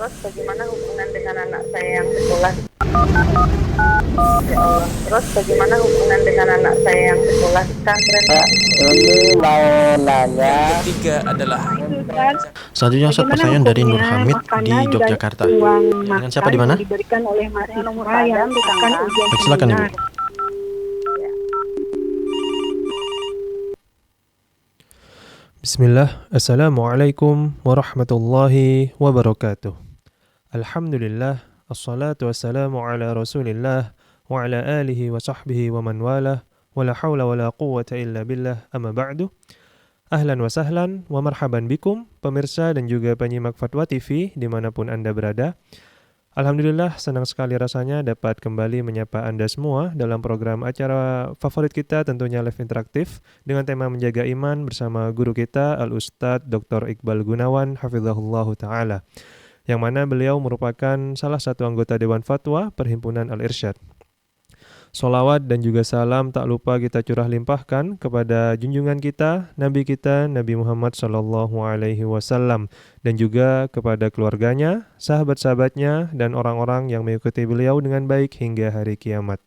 Terus bagaimana hubungan dengan anak saya yang sekolah? Ya Allah. Terus bagaimana hubungan dengan anak saya yang sekolah di pesantren? Ini mau nanya. Yang ketiga adalah Selanjutnya Ustaz, Bagaimana pertanyaan dari Nur hukumnya Hamid di makanan dan Yogyakarta. uang Dengan siapa makan di mana? yang diberikan oleh mahasiswa Saya yang di akan Tangerang. ujian Baik, silakan Ibu. seminar? Bismillah, Assalamualaikum warahmatullahi wabarakatuh. Alhamdulillah, assalatu wassalamu ala rasulillah wa ala alihi wa sahbihi wa man walah wa la hawla wa la quwwata illa billah, amma ba'du. Ahlan wa sahlan wa marhaban bikum, pemirsa dan juga penyimak Fatwa TV dimanapun Anda berada. Alhamdulillah, senang sekali rasanya dapat kembali menyapa Anda semua dalam program acara favorit kita, tentunya live interaktif dengan tema menjaga iman bersama guru kita Al-Ustadz Dr. Iqbal Gunawan hafizahullahu ta'ala, yang mana beliau merupakan salah satu anggota Dewan Fatwa Perhimpunan Al-Irsyad. Sholawat dan juga salam tak lupa kita curah limpahkan kepada junjungan kita Nabi Muhammad SAW, dan juga kepada keluarganya, sahabat-sahabatnya, dan orang-orang yang mengikuti beliau dengan baik hingga hari kiamat.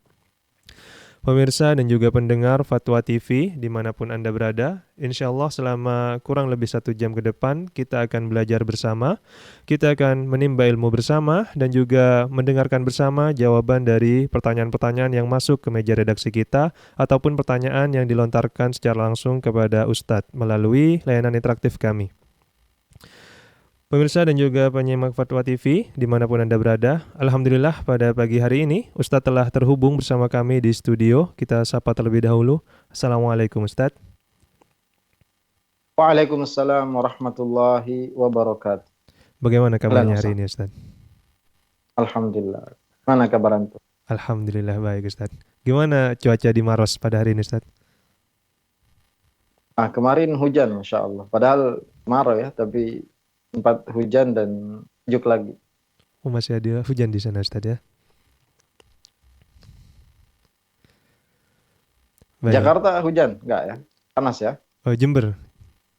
Pemirsa dan juga pendengar Fatwa TV dimanapun Anda berada, insya Allah selama kurang lebih 1 jam ke depan kita akan belajar bersama, kita akan menimba ilmu bersama, dan juga mendengarkan bersama jawaban dari pertanyaan-pertanyaan yang masuk ke meja redaksi kita, ataupun pertanyaan yang dilontarkan secara langsung kepada Ustadz melalui layanan interaktif kami. Pemirsa dan juga penyimak Fatwa TV dimanapun Anda berada, Alhamdulillah pada pagi hari ini Ustadz telah terhubung bersama kami di studio. Kita sapa terlebih dahulu. Assalamualaikum Ustadz. Waalaikumsalam warahmatullahi wabarakatuh. Bagaimana kabarnya hari ini Ustadz? Alhamdulillah. Mana kabar antum? Alhamdulillah baik Ustadz. Gimana cuaca di Maros pada hari ini Ustadz? Kemarin hujan Masya Allah. Padahal kemarau ya, tapi sempat hujan dan sejuk lagi. Oh, masih ada hujan di sana Ustadz ya? Baik. Jakarta hujan? Enggak ya? Panas ya? Oh, Jember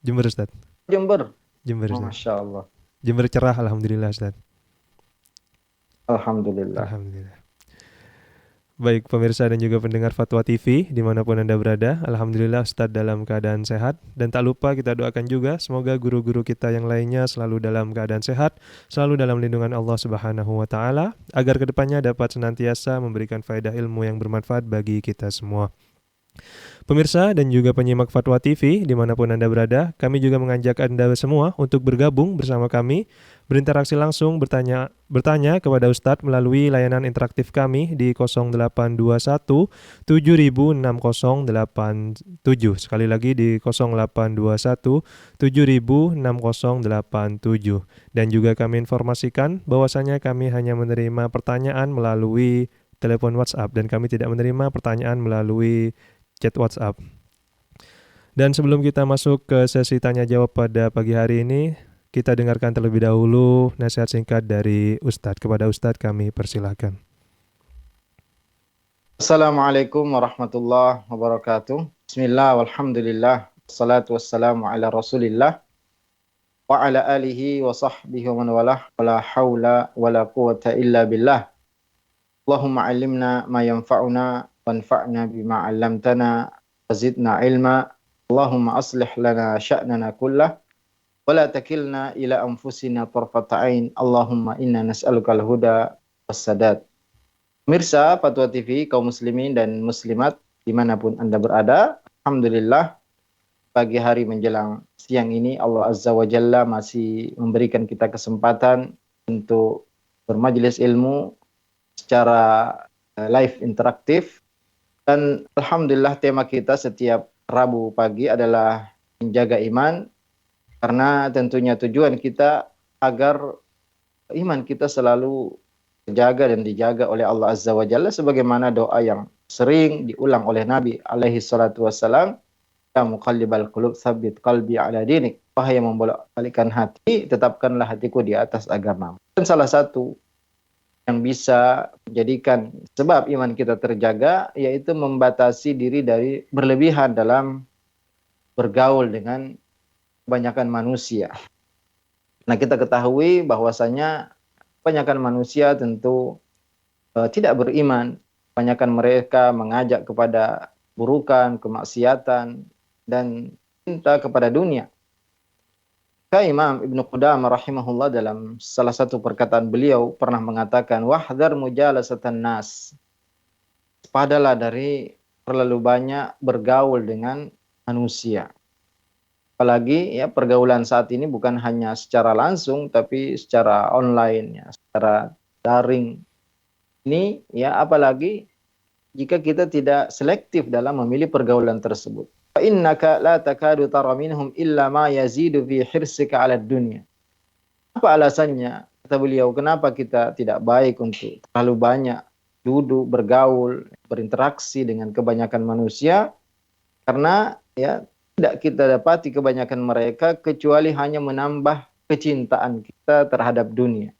Ustadz. Jember Ustadz. Masya Allah. Jember cerah Alhamdulillah Ustadz. Alhamdulillah. Baik pemirsa dan juga pendengar Fatwa TV dimanapun Anda berada, Alhamdulillah Ustadz dalam keadaan sehat. Dan tak lupa kita doakan juga semoga guru-guru kita yang lainnya selalu dalam keadaan sehat, selalu dalam lindungan Allah Subhanahu wa Ta'ala, agar kedepannya dapat senantiasa memberikan faedah ilmu yang bermanfaat bagi kita semua. Pemirsa dan juga penyimak Fatwa TV dimanapun Anda berada, kami juga mengajak Anda semua untuk bergabung bersama kami, berinteraksi langsung, bertanya kepada Ustadz melalui layanan interaktif kami di 0821 706087. Sekali lagi di 0821 706087. Dan juga kami informasikan bahwasanya kami hanya menerima pertanyaan melalui telepon WhatsApp dan kami tidak menerima pertanyaan melalui chat WhatsApp. Dan sebelum kita masuk ke sesi tanya jawab pada pagi hari ini, kita dengarkan terlebih dahulu nasihat singkat dari Ustadz. Kepada Ustadz kami persilahkan. Assalamualaikum warahmatullahi wabarakatuh. Bismillah walhamdulillah. Wassalatu wassalamu ala rasulillah wa ala alihi wa sahbihi wa man walah. Wa la hawla wa la quwata illa billah. Allahumma alimna ma yanfa'una wanfa'na bima 'allamtana wazidna ilma. Allahumma aslih lana sya'nana kullah wa la takilna ila anfusina tarfata ain. Allahumma inna nas'alukal huda wassadat. Pemirsa Fatwa TV, kaum muslimin dan muslimat dimanapun Anda berada, alhamdulillah pagi hari menjelang siang ini Allah Azza wa Jalla masih memberikan kita kesempatan untuk bermajelis ilmu secara live interaktif. Dan alhamdulillah tema kita setiap Rabu pagi adalah menjaga iman, karena tentunya tujuan kita agar iman kita selalu terjaga dan dijaga oleh Allah Azza wa Jalla, sebagaimana doa yang sering diulang oleh Nabi alaihi salatu wassalam, ya muqallibal qulub tsabbit qalbi ala dinik, wahai yang membolak-balikkan hati, tetapkanlah hatiku di atas agamamu. Dan salah satu yang bisa menjadikan sebab iman kita terjaga, yaitu membatasi diri dari berlebihan dalam bergaul dengan kebanyakan manusia. Nah, kita ketahui bahwasanya kebanyakan manusia tentu tidak beriman. Kebanyakan mereka mengajak kepada burukan, kemaksiatan, dan cinta kepada dunia. Imam Ibnu Qudamah rahimahullah dalam salah satu perkataan beliau pernah mengatakan, wahdhar mujalasatan nas. Padalah dari terlalu banyak bergaul dengan manusia. Apalagi ya pergaulan saat ini bukan hanya secara langsung tapi secara online ya, secara daring. Ini ya apalagi jika kita tidak selektif dalam memilih pergaulan tersebut. Fa innaka la takadu tara minhum illa ma yazidu fi hirsika 'ala dunya. Apa alasannya? Kata beliau, kenapa kita tidak baik untuk terlalu banyak duduk, bergaul, berinteraksi dengan kebanyakan manusia? Karena ya tidak kita dapati kebanyakan mereka kecuali hanya menambah kecintaan kita terhadap dunia.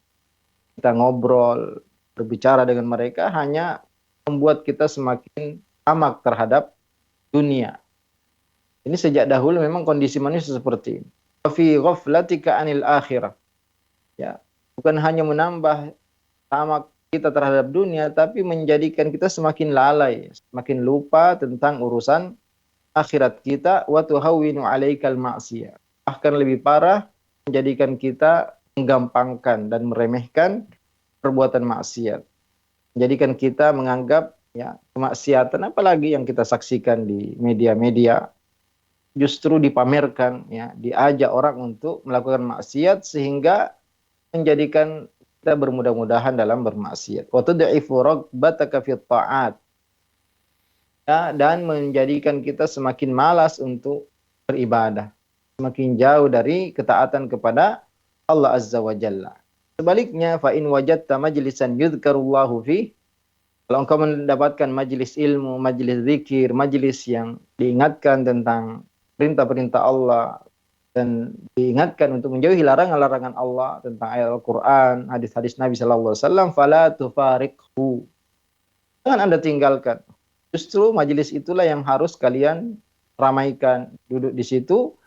Kita ngobrol, berbicara dengan mereka hanya membuat kita semakin tamak terhadap dunia. Ini sejak dahulu memang kondisi manusia seperti ini. Fi ghaflatika anil akhirah. Ya, bukan hanya menambah tamak kita terhadap dunia, tapi menjadikan kita semakin lalai, semakin lupa tentang urusan akhirat kita. Wa tuhawwinu 'alaikal ma'siyah. Bahkan lebih parah, menjadikan kita menggampangkan dan meremehkan perbuatan maksiat. Menjadikan kita menganggap ya kemaksiatan apalagi yang kita saksikan di media-media justru dipamerkan ya, diajak orang untuk melakukan maksiat sehingga menjadikan kita bermudah-mudahan dalam bermaksiat. Wa tud'ifu ragbataka fit ta'at. Ya, dan menjadikan kita semakin malas untuk beribadah, semakin jauh dari ketaatan kepada Allah Azza wa Jalla. Sebaliknya, fa in wajadta majlisan yudhkarullahu fi, kalau engkau mendapatkan majelis ilmu, majelis zikir, majelis yang diingatkan tentang perintah-perintah Allah dan diingatkan untuk menjauhi larangan-larangan Allah tentang ayat Al-Qur'an, hadis-hadis Nabi sallallahu alaihi wasallam, fala tufariqhu. Jangan Anda tinggalkan. Justru majelis itulah yang harus kalian ramaikan, duduk di situ.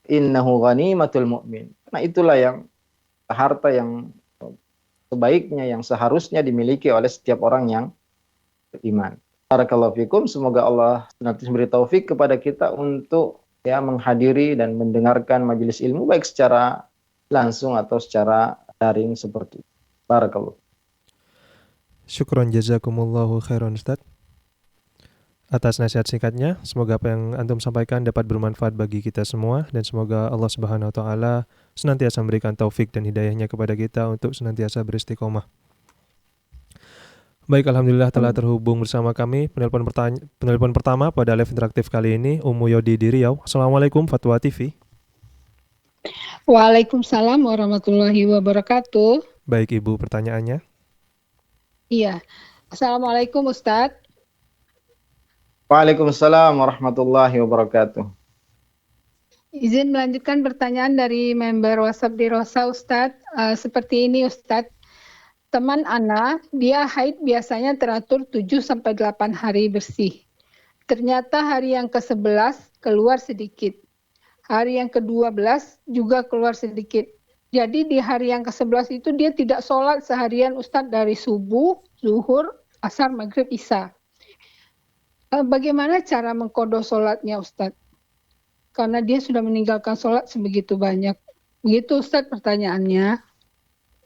Innahu ghanimatul mu'min. Karena itulah yang harta yang sebaiknya yang seharusnya dimiliki oleh setiap orang yang beriman. Barakallahu fikum, semoga Allah nanti memberi taufik kepada kita untuk ya menghadiri dan mendengarkan majelis ilmu baik secara langsung atau secara daring seperti itu. Barakallahu. Syukron jazakumullahu khairan Ustaz atas nasihat singkatnya. Semoga apa yang antum sampaikan dapat bermanfaat bagi kita semua dan semoga Allah Subhanahu wa taala senantiasa memberikan taufik dan hidayahnya kepada kita untuk senantiasa beristiqomah. Baik, alhamdulillah telah terhubung bersama kami penelpon pertama pada live interaktif kali ini, Ummu Yodi di Riau. Assalamualaikum Fatwa TV. Waalaikumsalam warahmatullahi wabarakatuh. Baik Ibu, pertanyaannya. Iya. Assalamualaikum Ustadz. Waalaikumsalam warahmatullahi wabarakatuh. Izin melanjutkan pertanyaan dari member WhatsApp di Rosa Ustadz. Seperti ini Ustadz. Teman Ana, dia haid biasanya teratur 7-8 hari bersih. Ternyata hari yang ke-11 keluar sedikit. Hari yang ke-12 juga keluar sedikit. Jadi di hari yang ke-11 itu dia tidak sholat seharian Ustadz dari subuh, zuhur, asar, maghrib, isya. Bagaimana cara mengqadha sholatnya Ustadz? Karena dia sudah meninggalkan sholat sebegitu banyak. Begitu Ustadz pertanyaannya.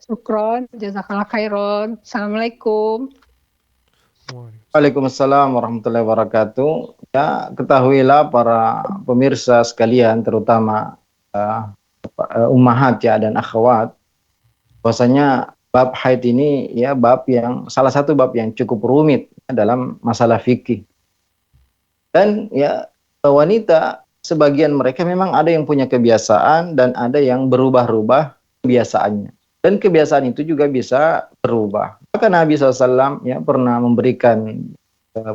Syukron, jazakallah khairon. Assalamualaikum. Waalaikumsalam warahmatullahi wabarakatuh. Ya, ketahuilah para pemirsa sekalian, terutama ummahat ya dan akhwat, bahwasanya bab haid ini ya salah satu bab yang cukup rumit dalam masalah fikih. Dan ya wanita sebagian mereka memang ada yang punya kebiasaan dan ada yang berubah-ubah kebiasaannya. Dan kebiasaan itu juga bisa berubah. Maka Nabi SAW ya pernah memberikan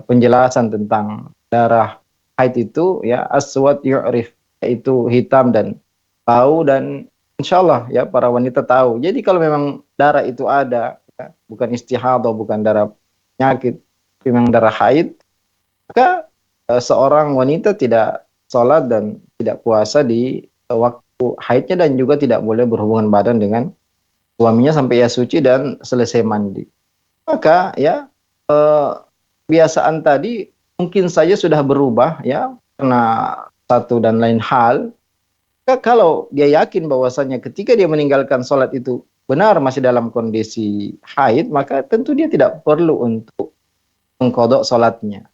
penjelasan tentang darah haid itu ya aswad yu'rif, yaitu hitam dan tahu, dan insya Allah ya para wanita tahu. Jadi kalau memang darah itu ada, ya, bukan istihadah, bukan darah penyakit, tapi memang darah haid, maka seorang wanita tidak sholat dan tidak puasa di waktu haidnya dan juga tidak boleh berhubungan badan dengan suaminya sampai ia suci dan selesai mandi. Maka ya kebiasaan tadi mungkin saja sudah berubah ya karena satu dan lain hal. Kalau dia yakin bahwasanya ketika dia meninggalkan sholat itu benar masih dalam kondisi haid, maka tentu dia tidak perlu untuk mengqadha sholatnya.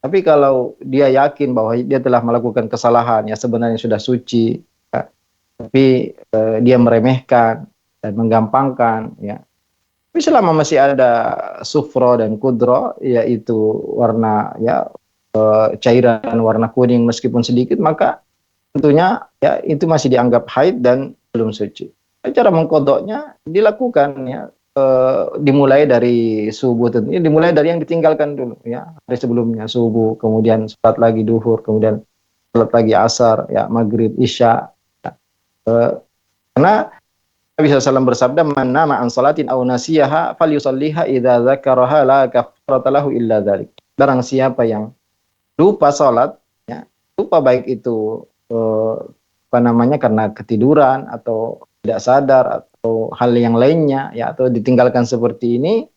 Tapi kalau dia yakin bahwa dia telah melakukan kesalahan, ya sebenarnya sudah suci, ya, tapi dia meremehkan dan menggampangkan, ya. Tapi selama masih ada sufro dan kudro, yaitu warna ya cairan warna kuning meskipun sedikit, maka tentunya ya itu masih dianggap haid dan belum suci. Cara mengkodoknya dilakukan ya dimulai dari subuh, tentunya dimulai dari yang ditinggalkan dulu ya, hari sebelumnya subuh, kemudian salat lagi duhur, kemudian salat lagi asar, ya maghrib, isya. Ya. Karena Nabi SAW bersabda, "Man nama an salatin aw nasiyaha falyusalliha idza dzakaraha la kafarata lahu illa dzalik." Barang siapa yang lupa salat, ya, lupa baik itu karena ketiduran atau tidak sadar atau hal yang lainnya, ya, atau ditinggalkan seperti ini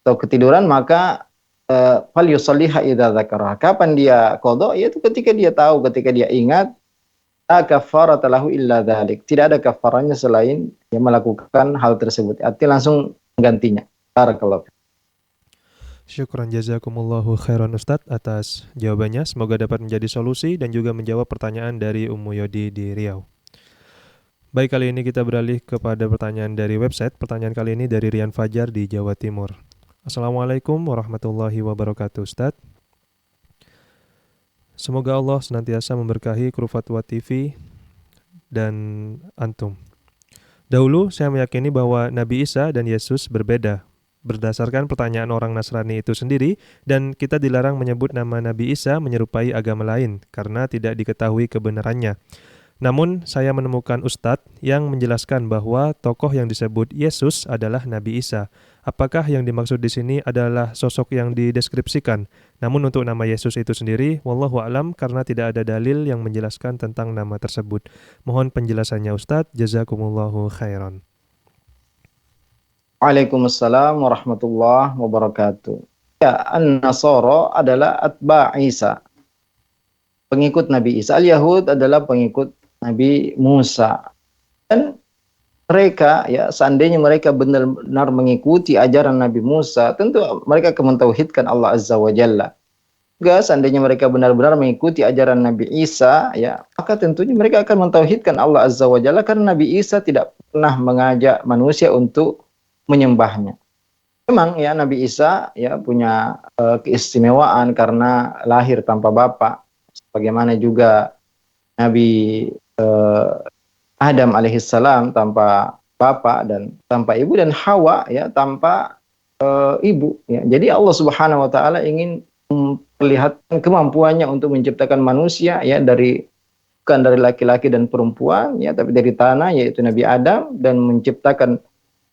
atau ketiduran, maka falyusalliha idza dzakaraha. Kapan dia qadha? Yaitu ketika dia tahu, ketika dia ingat. La kafarata lahu illa dzalik. Tidak ada kafarannya selain dia melakukan hal tersebut. Artinya langsung menggantinya. Barakallahu. Syukran jazakumullahu khairan Ustadz atas jawabannya. Semoga dapat menjadi solusi dan juga menjawab pertanyaan dari Ummu Yodi di Riau. Baik, kali ini kita beralih kepada pertanyaan dari website. Pertanyaan kali ini dari Rian Fajar di Jawa Timur. Assalamualaikum warahmatullahi wabarakatuh Ustadz. Semoga Allah senantiasa memberkahi Kru Fatwa TV dan Antum. Dahulu saya meyakini bahwa Nabi Isa dan Yesus berbeda berdasarkan pertanyaan orang Nasrani itu sendiri, dan kita dilarang menyebut nama Nabi Isa menyerupai agama lain karena tidak diketahui kebenarannya. Namun saya menemukan Ustadz yang menjelaskan bahwa tokoh yang disebut Yesus adalah Nabi Isa. Apakah yang dimaksud di sini adalah sosok yang dideskripsikan? Namun untuk nama Yesus itu sendiri, wallahu a'lam, karena tidak ada dalil yang menjelaskan tentang nama tersebut. Mohon penjelasannya Ustadz, jazakumullahu khairan. Waalaikumsalam warahmatullahi wabarakatuh. Ya, An-Nasara adalah atba' Isa, pengikut Nabi Isa. Al-Yahud adalah pengikut Nabi Musa. Dan mereka, ya, seandainya mereka benar-benar mengikuti ajaran Nabi Musa, tentu mereka akan mentauhidkan Allah Azza wa Jalla. Juga seandainya mereka benar-benar mengikuti ajaran Nabi Isa, ya, maka tentunya mereka akan mentauhidkan Allah Azza wa Jalla, karena Nabi Isa tidak pernah mengajak manusia untuk menyembahnya. Memang ya Nabi Isa ya punya keistimewaan karena lahir tanpa bapak, sebagaimana juga Nabi Adam alaihissalam tanpa bapak dan tanpa ibu, dan Hawa ya tanpa ibu. Ya. Jadi Allah Subhanahu Wa Taala ingin memperlihatkan kemampuannya untuk menciptakan manusia ya bukan dari laki-laki dan perempuan ya, tapi dari tanah, yaitu Nabi Adam, dan menciptakan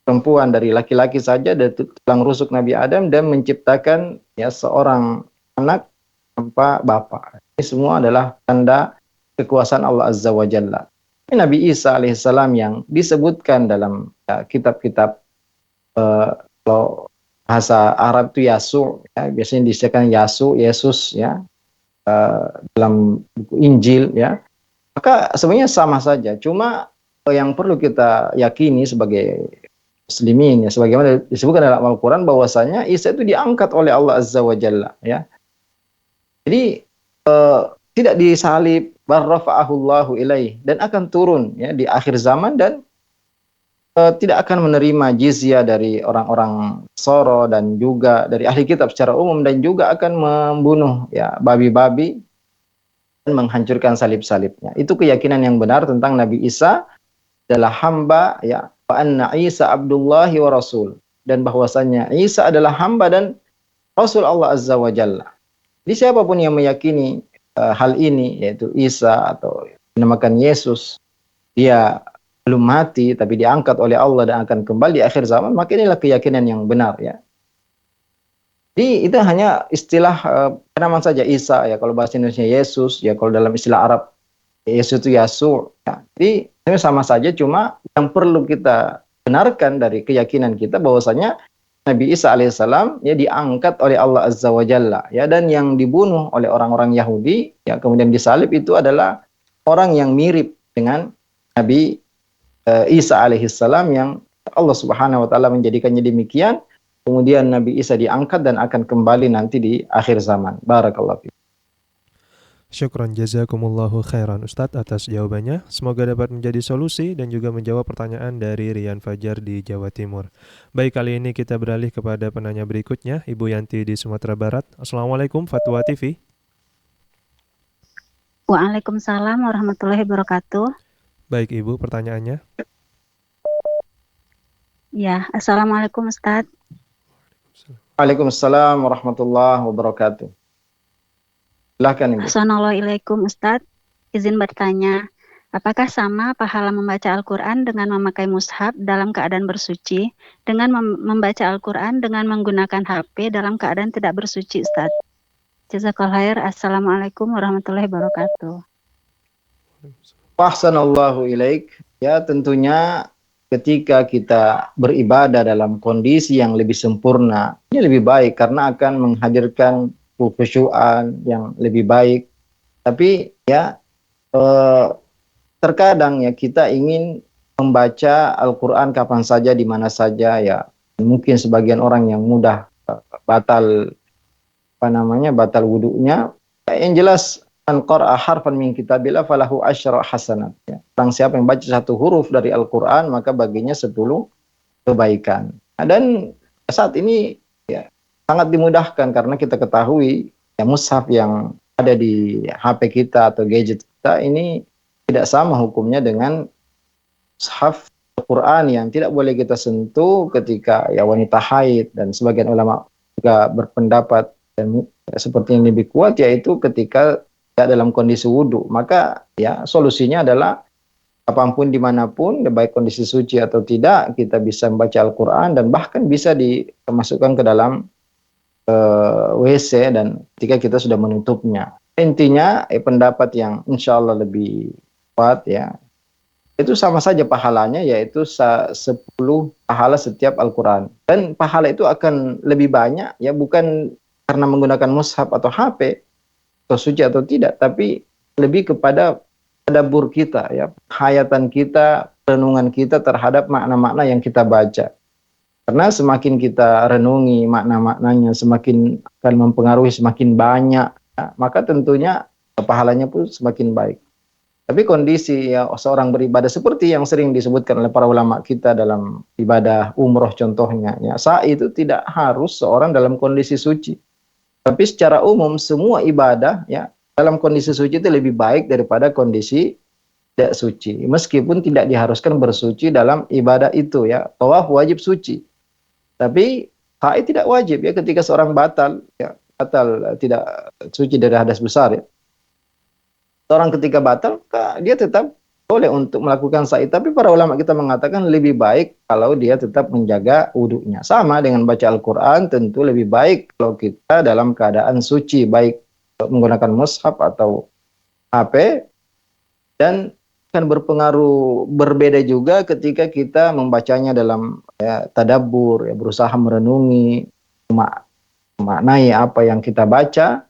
perempuan dari laki-laki saja dari tulang rusuk Nabi Adam, dan menciptakan ya seorang anak tanpa bapak. Ini semua adalah tanda kekuasaan Allah Azza wa Jalla. Nabi Isa alaihissalam yang disebutkan dalam ya, kitab-kitab kalau bahasa Arab itu Yasu, ya, biasanya disebutkan Yasu, Yesus ya, dalam buku Injil ya. Maka sebenarnya sama saja, cuma yang perlu kita yakini sebagai muslimin ya, sebagaimana disebutkan dalam Al-Qur'an bahwasanya Isa itu diangkat oleh Allah Azza wa Jalla ya. Jadi tidak disalib, barrafa'ahullahu ilaih, dan akan turun ya di akhir zaman, dan tidak akan menerima jizyah dari orang-orang Soro dan juga dari ahli kitab secara umum, dan juga akan membunuh ya babi-babi dan menghancurkan salib-salibnya. Itu keyakinan yang benar tentang Nabi Isa adalah hamba ya, wa anna Isa abdullahi wa rasul, dan bahwasanya Isa adalah hamba dan rasul Allah Azza wa Jalla. Jadi siapapun yang meyakini hal ini, yaitu Isa atau dinamakan Yesus, dia belum mati tapi diangkat oleh Allah dan akan kembali di akhir zaman, maka inilah keyakinan yang benar ya. Jadi itu hanya istilah penamaan saja, Isa ya, kalau bahasa Indonesia Yesus ya, kalau dalam istilah Arab Yesus itu Yasu ya. Jadi ini sama saja, cuma yang perlu kita benarkan dari keyakinan kita bahwasanya Nabi Isa alaihissalam ya diangkat oleh Allah Azza wa Jalla ya, dan yang dibunuh oleh orang-orang Yahudi ya kemudian disalib itu adalah orang yang mirip dengan Nabi Isa alaihissalam yang Allah Subhanahu wa taala menjadikannya demikian. Kemudian Nabi Isa diangkat dan akan kembali nanti di akhir zaman. Barakallahu fiik. Syukran jazakumullahu khairan Ustadz atas jawabannya. Semoga dapat menjadi solusi dan juga menjawab pertanyaan dari Rian Fajar di Jawa Timur. Baik, kali ini kita beralih kepada penanya berikutnya, Ibu Yanti di Sumatera Barat. Assalamualaikum Fatwa TV. Waalaikumsalam warahmatullahi wabarakatuh. Baik Ibu, pertanyaannya. Ya, Assalamualaikum Ustadz. Waalaikumsalam warahmatullahi wabarakatuh. Silahkan Ibu. Assalamualaikum Ustadz. Izin bertanya, apakah sama pahala membaca Al-Quran dengan memakai mushaf dalam keadaan bersuci, dengan membaca Al-Quran dengan menggunakan HP dalam keadaan tidak bersuci Ustadz? Jazakallahu khair. Assalamualaikum warahmatullahi wabarakatuh. Ahsanallahu ilaik. Ya, tentunya ketika kita beribadah dalam kondisi yang lebih sempurna, ini lebih baik karena akan menghadirkan kekhusyuan yang lebih baik. Tapi ya terkadang ya kita ingin membaca Al-Quran kapan saja, di mana saja ya. Mungkin sebagian orang yang mudah batal batal wudunya. Yang jelas man qara'a harfan min kitabillah falahu asyra hasanat. Ya. Orang siapa yang baca satu huruf dari Al-Quran maka baginya 10 kebaikan. Nah, dan saat ini ya sangat dimudahkan karena kita ketahui ya mushaf yang ada di HP kita atau gadget kita ini tidak sama hukumnya dengan mushaf Al-Quran yang tidak boleh kita sentuh ketika ya wanita haid, dan sebagian ulama juga berpendapat dan seperti yang lebih kuat yaitu ketika ya dalam kondisi wudhu. Maka ya solusinya adalah apapun dimanapun, baik kondisi suci atau tidak, kita bisa membaca Al-Quran dan bahkan bisa dimasukkan ke dalam WC dan ketika kita sudah menutupnya. Intinya pendapat yang insya Allah lebih kuat ya, itu sama saja pahalanya, yaitu 10 pahala setiap Al-Quran. Dan pahala itu akan lebih banyak ya, bukan karena menggunakan mushaf atau HP atau suci atau tidak, tapi lebih kepada tadabbur kita ya, hayatan kita, renungan kita terhadap makna-makna yang kita baca. Karena semakin kita renungi makna-maknanya, semakin akan mempengaruhi semakin banyak, ya, maka tentunya pahalanya pun semakin baik. Tapi kondisi ya seorang beribadah seperti yang sering disebutkan oleh para ulama kita dalam ibadah umroh contohnya, ya, sa'i itu tidak harus seorang dalam kondisi suci. Tapi secara umum semua ibadah ya dalam kondisi suci itu lebih baik daripada kondisi tidak suci. Meskipun tidak diharuskan bersuci dalam ibadah itu ya. Tawaf wajib suci. Tapi sa'i tidak wajib ya, ketika seorang batal tidak suci dari hadas besar ya. Seorang ketika batal dia tetap boleh untuk melakukan sa'i, tapi para ulama kita mengatakan lebih baik kalau dia tetap menjaga wudunya. Sama dengan baca Al-Quran, tentu lebih baik kalau kita dalam keadaan suci, baik menggunakan mushaf atau HP, dan akan berpengaruh berbeda juga ketika kita membacanya dalam ya, tadabbur, ya, berusaha merenungi, memaknai apa yang kita baca,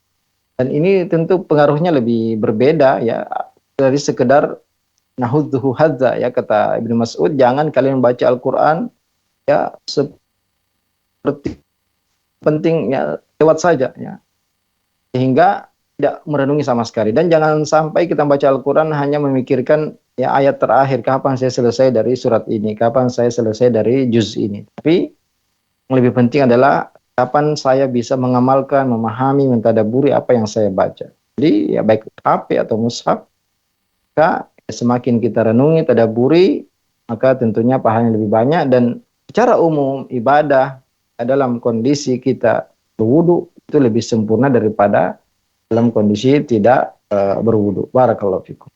dan ini tentu pengaruhnya lebih berbeda ya dari sekedar nahudzuhu hadza ya, kata Ibnu Mas'ud, jangan kalian membaca Al-Quran ya seperti penting ya lewat saja ya, sehingga tidak merenungi sama sekali. Dan jangan sampai kita baca Al-Quran hanya memikirkan ya ayat terakhir, kapan saya selesai dari surat ini, kapan saya selesai dari juz ini. Tapi yang lebih penting adalah kapan saya bisa mengamalkan, memahami, mentadaburi apa yang saya baca. Jadi ya baik HP atau mushaf, maka semakin kita renungi, tadaburi, maka tentunya pahalanya lebih banyak. Dan secara umum ibadah dalam kondisi kita berwudu itu lebih sempurna daripada dalam kondisi tidak berwudu. Barakallahu fikum.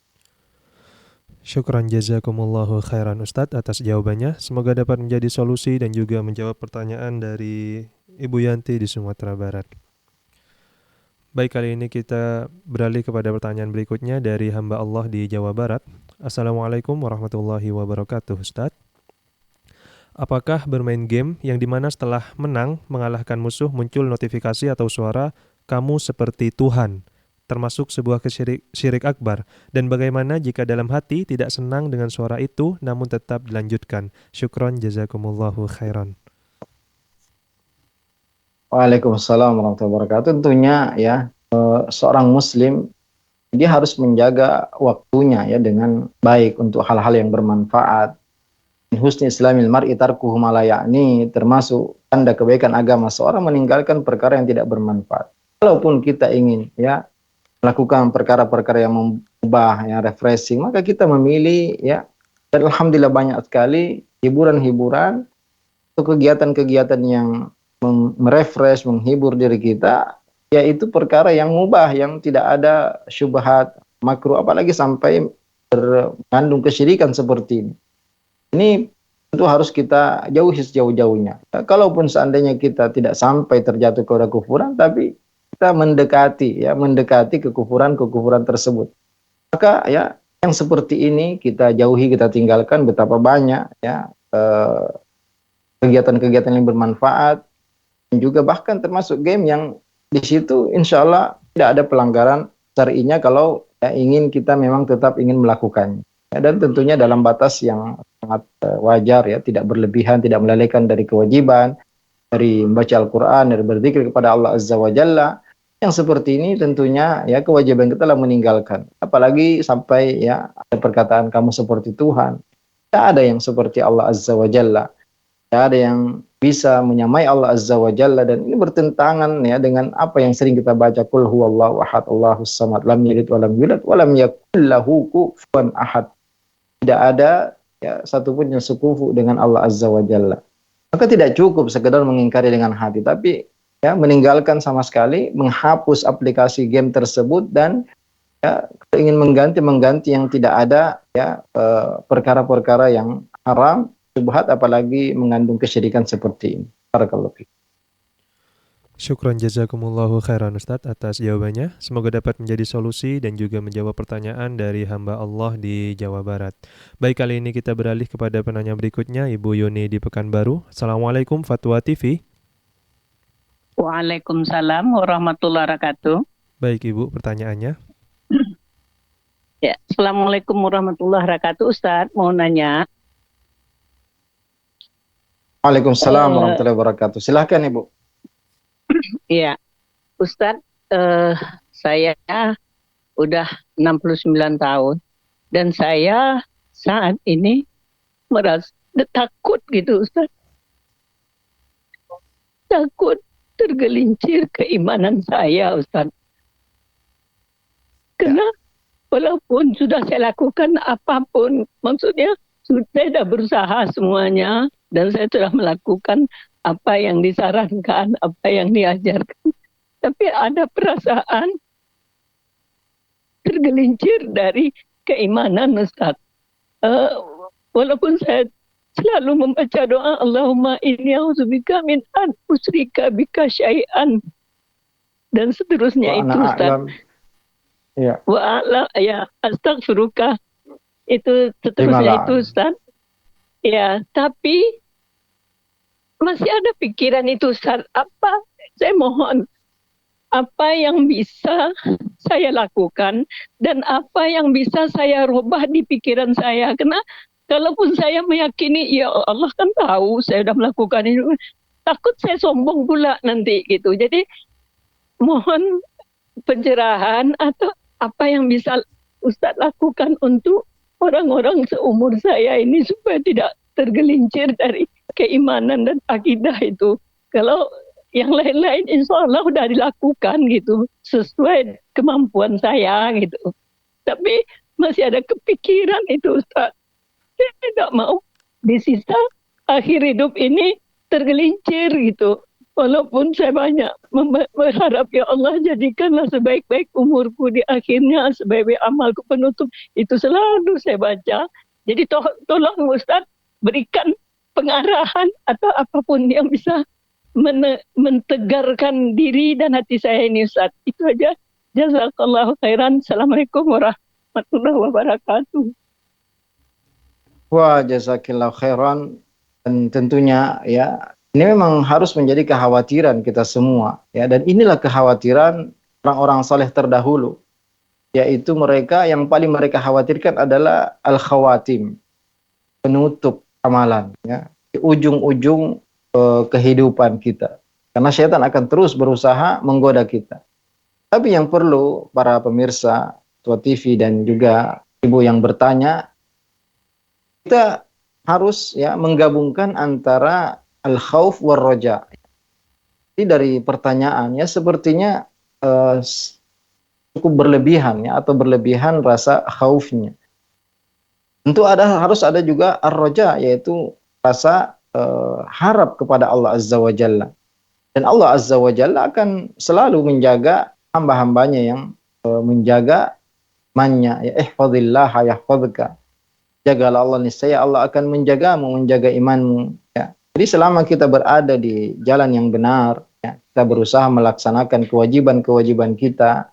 Syukran jazakumullahu khairan Ustadz atas jawabannya. Semoga dapat menjadi solusi dan juga menjawab pertanyaan dari Ibu Yanti di Sumatera Barat. Baik, kali ini kita beralih kepada pertanyaan berikutnya dari hamba Allah di Jawa Barat. Assalamualaikum warahmatullahi wabarakatuh Ustadz. Apakah bermain game yang dimana setelah menang mengalahkan musuh muncul notifikasi atau suara kamu seperti Tuhan, termasuk sebuah syirik akbar? Dan bagaimana jika dalam hati tidak senang dengan suara itu namun tetap dilanjutkan? Syukron jazakumullahu khairan. Waalaikumsalam warahmatullahi wabarakatuh. Tentunya ya, seorang muslim dia harus menjaga waktunya ya dengan baik untuk hal-hal yang bermanfaat. Husni islamil mar'i tarkuhu ma la ya'ni, termasuk tanda kebaikan agama seorang meninggalkan perkara yang tidak bermanfaat. Walaupun kita ingin ya melakukan perkara-perkara yang mengubah, yang refreshing, maka kita memilih ya, dan alhamdulillah banyak sekali hiburan-hiburan atau kegiatan-kegiatan yang merefresh, menghibur diri kita, yaitu perkara yang mubah, yang tidak ada syubhat, makruh, apalagi sampai mengandung kesyirikan seperti ini. Ini tentu harus kita jauhi sejauh-jauhnya. Kalaupun seandainya kita tidak sampai terjatuh kepada kufuran, tapi kita mendekati kekufuran tersebut. Maka ya yang seperti ini kita jauhi, kita tinggalkan. Betapa banyak ya kegiatan-kegiatan yang bermanfaat, dan juga bahkan termasuk game yang di situ insya Allah tidak ada pelanggaran syar'inya kalau ya, ingin kita memang tetap ingin melakukannya. Ya, dan tentunya dalam batas yang sangat wajar ya, tidak berlebihan, tidak melalaikan dari kewajiban, dari membaca Al-Quran, dari berzikir kepada Allah Azza wa Jalla. Yang seperti ini tentunya ya kewajiban kita lah meninggalkan. Apalagi sampai ya ada perkataan kamu seperti Tuhan. Tidak ada yang seperti Allah Azza wa Jalla. Tidak ada yang bisa menyamai Allah Azza wa Jalla, dan ini bertentangan ya dengan apa yang sering kita baca, qul huwallahu ahad Allahus samad lam yalid wa lam yulad wa lam yakul lahu kufuwan ahad. Tidak ada ya satupun yang sekufu dengan Allah Azza wa Jalla. Maka tidak cukup sekedar mengingkari dengan hati, tapi ya meninggalkan sama sekali, menghapus aplikasi game tersebut, dan ya ingin mengganti yang tidak ada ya perkara-perkara yang haram, syubhat, apalagi mengandung kesyirikan seperti ini. Barakallahu fiik. Syukron jazakumullahu khairan Ustadz atas jawabannya. Semoga dapat menjadi solusi dan juga menjawab pertanyaan dari hamba Allah di Jawa Barat. Baik, kali ini kita beralih kepada penanya berikutnya, Ibu Yuni di Pekanbaru. Assalamualaikum Fatwa TV. Waalaikumsalam warahmatullahi wabarakatuh. Baik Ibu, pertanyaannya. Ya, Assalamualaikum warahmatullahi wabarakatuh. Ustadz mau nanya. Waalaikumsalam warahmatullahi wabarakatuh. Silakan Ibu. Iya, Ustadz, saya udah 69 tahun dan saya saat ini merasa takut gitu Ustadz. Takut tergelincir keimanan saya Ustadz. Karena walaupun sudah saya lakukan apapun, maksudnya saya sudah berusaha semuanya dan saya sudah melakukan apa yang disarankan, apa yang diajarkan. Tapi ada perasaan tergelincir dari keimanan Ustaz. Walaupun saya selalu membaca doa Allahumma inni a'udzubika min an usyrika bika syai'an dan seterusnya itu Ustaz. Ya. Wa a'lam ya astaghfiruka itu seterusnya itu Ustaz. Ya, tapi masih ada pikiran itu Ustaz. Saya mohon apa yang bisa saya lakukan dan apa yang bisa saya rubah di pikiran saya. Karena kalaupun saya meyakini ya Allah kan tahu saya sudah melakukan ini, takut saya sombong pula nanti gitu. Jadi mohon pencerahan atau apa yang bisa Ustaz lakukan untuk orang-orang seumur saya ini supaya tidak tergelincir dari keimanan dan akidah itu. Kalau yang lain-lain insya Allah sudah dilakukan gitu sesuai kemampuan saya gitu. Tapi masih ada kepikiran itu Ustaz. Saya tidak mau di sisa akhir hidup ini tergelincir gitu. Walaupun saya banyak berharap ya Allah jadikanlah sebaik-baik umurku di akhirnya, sebaik-baik amalku penutup. Itu selalu saya baca. Jadi tolong Ustaz berikan pengarahan atau apapun yang bisa mentegarkan diri dan hati saya ini Ustaz. Itu aja. Jazakallahu khairan. Assalamualaikum warahmatullahi wabarakatuh. Wa jazakillahu khairan. Dan tentunya ya ini memang harus menjadi kekhawatiran kita semua ya, dan inilah kekhawatiran orang-orang saleh terdahulu, yaitu mereka yang paling mereka khawatirkan adalah al-khawatim, penutup amalan ya, di ujung-ujung kehidupan kita. Karena syaitan akan terus berusaha menggoda kita. Tapi yang perlu para pemirsa Tua TV dan juga ibu yang bertanya, kita harus ya menggabungkan antara al-khauf war roja. Jadi dari pertanyaannya sepertinya cukup berlebihan ya, atau berlebihan rasa khaufnya. Tentu harus ada juga ar-roja, yaitu rasa harap kepada Allah Azza wa Jalla. Dan Allah Azza wa Jalla akan selalu menjaga hamba-hambanya yang menjaga imannya. Ya ihfazillah yahfazka. Jagalah Allah, niscaya Allah akan menjagamu, menjaga imanmu. Ya. Jadi selama kita berada di jalan yang benar, ya, kita berusaha melaksanakan kewajiban-kewajiban kita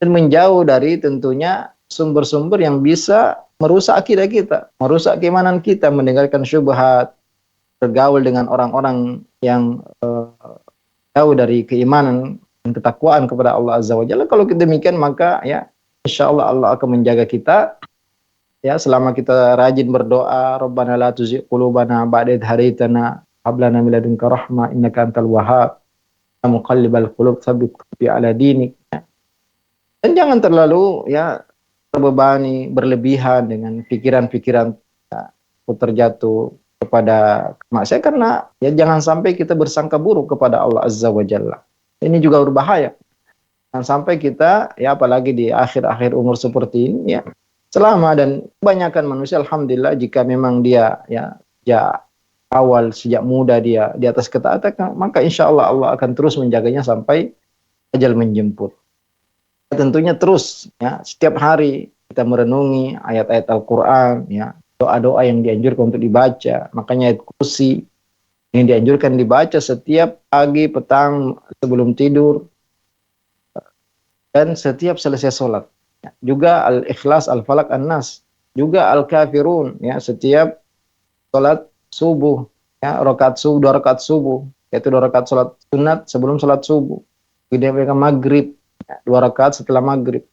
dan menjauh dari tentunya sumber-sumber yang bisa merusak akidah kita, merusak keimanan kita, mendengarkan syubhat, bergaul dengan orang-orang yang jauh dari keimanan dan ketakwaan kepada Allah Azza wa Jalla. Kalau demikian maka ya insya Allah Allah akan menjaga kita ya, selama kita rajin berdoa, Rabbana la tuzigh qulubana ba'da idh hadaitana hab lana min ladunka rahmah innaka antal wahhab ya muqallibal qulub tsabbit qalbi ala dinik. Dan jangan terlalu ya terbebani berlebihan dengan pikiran-pikiran ya, terjatuh kepada maksiat, karena ya jangan sampai kita bersangka buruk kepada Allah Azza wa Jalla. Ini juga berbahaya. Jangan sampai kita ya apalagi di akhir-akhir umur seperti ini ya, selama dan kebanyakan manusia alhamdulillah jika memang dia ya awal sejak muda dia di atas ketaatan, maka insya Allah Allah akan terus menjaganya sampai ajal menjemput. Tentunya terus ya setiap hari kita merenungi ayat-ayat Al-Qur'an ya, doa-doa yang dianjurkan untuk dibaca. Makanya ayat kursi yang dianjurkan dibaca setiap pagi, petang, sebelum tidur, dan setiap selesai sholat. Juga Al-Ikhlas, Al-Falaq, An-Nas, juga Al-Kafirun ya, setiap sholat subuh ya, rakaat subuh, 2 rakaat subuh, yaitu 2 rakaat sholat sunat sebelum sholat subuh. Kemudian mereka maghrib ya, 2 rakaat setelah maghrib.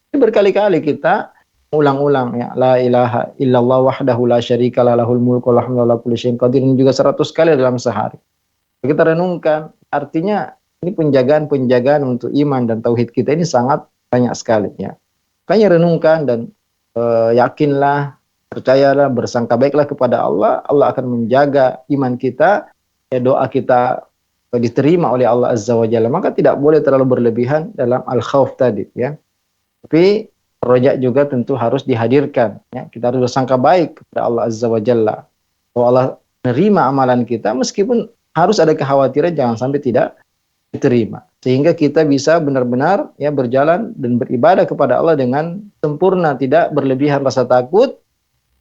Ini berkali-kali kita ulang-ulang ya, la ilaha illallah wahdahu la syarika lahul mulku wa lahul kulli syai'in qadir, juga 100 kali dalam sehari. Kita renungkan, artinya ini penjagaan untuk iman dan tauhid kita ini sangat banyak sekali ya. Makanya renungkan dan yakinlah, percayalah, bersangka baiklah kepada Allah, Allah akan menjaga iman kita, ya, doa kita diterima oleh Allah Azza wa Jalla. Maka tidak boleh terlalu berlebihan dalam al-khauf tadi ya. Tapi rojak juga tentu harus dihadirkan ya. Kita harus bersangka baik kepada Allah Azza wa Jalla, bahwa Allah menerima amalan kita, meskipun harus ada kekhawatiran jangan sampai tidak diterima, sehingga kita bisa benar-benar ya berjalan dan beribadah kepada Allah dengan sempurna, tidak berlebihan rasa takut.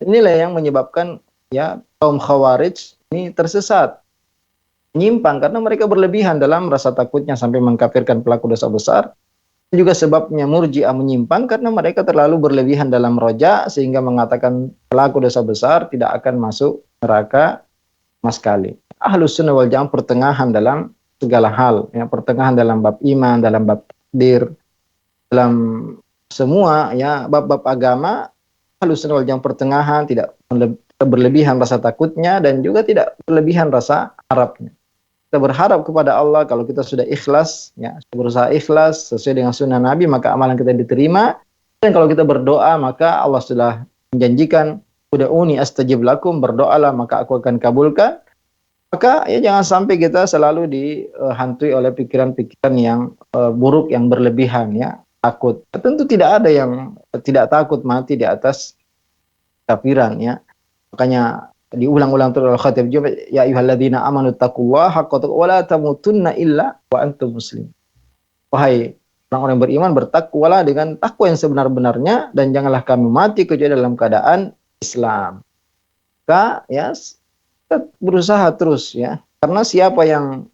Inilah yang menyebabkan ya kaum Khawarij ini tersesat, menyimpang, karena mereka berlebihan dalam rasa takutnya sampai mengkafirkan pelaku dosa besar. Juga sebabnya Murji'ah menyimpang karena mereka terlalu berlebihan dalam roja, sehingga mengatakan pelaku dosa besar tidak akan masuk neraka sama sekali. Ahlus Sunnah wal Jamaah pertengahan dalam segala hal ya, pertengahan dalam bab iman, dalam bab takdir, dalam semua ya bab-bab agama. Ahlus Sunnah wal Jamaah pertengahan, tidak berlebihan rasa takutnya dan juga tidak berlebihan rasa harapnya. Kita berharap kepada Allah, kalau kita sudah ikhlas ya, berusaha ikhlas sesuai dengan sunnah Nabi, maka amalan kita diterima. Dan kalau kita berdoa, maka Allah sudah menjanjikan, ud'uni astajib lakum, berdoalah maka aku akan kabulkan. Maka ya jangan sampai kita selalu dihantui oleh pikiran-pikiran yang buruk, yang berlebihan ya, takut. Tentu tidak ada yang tidak takut mati di atas kafiran ya. Makanya diulang-ulang terus Al-Khatib juga, ya ayyuhalladzina amanu taqullaha haqqa tuqatih wa la tamutunna illa wa antum muslimun. Wahai orang-orang yang beriman, bertakwalah dengan takwa yang sebenar-benarnya dan janganlah kamu mati kecuali dalam keadaan Islam. Maka ya kita berusaha terus ya, karena siapa yang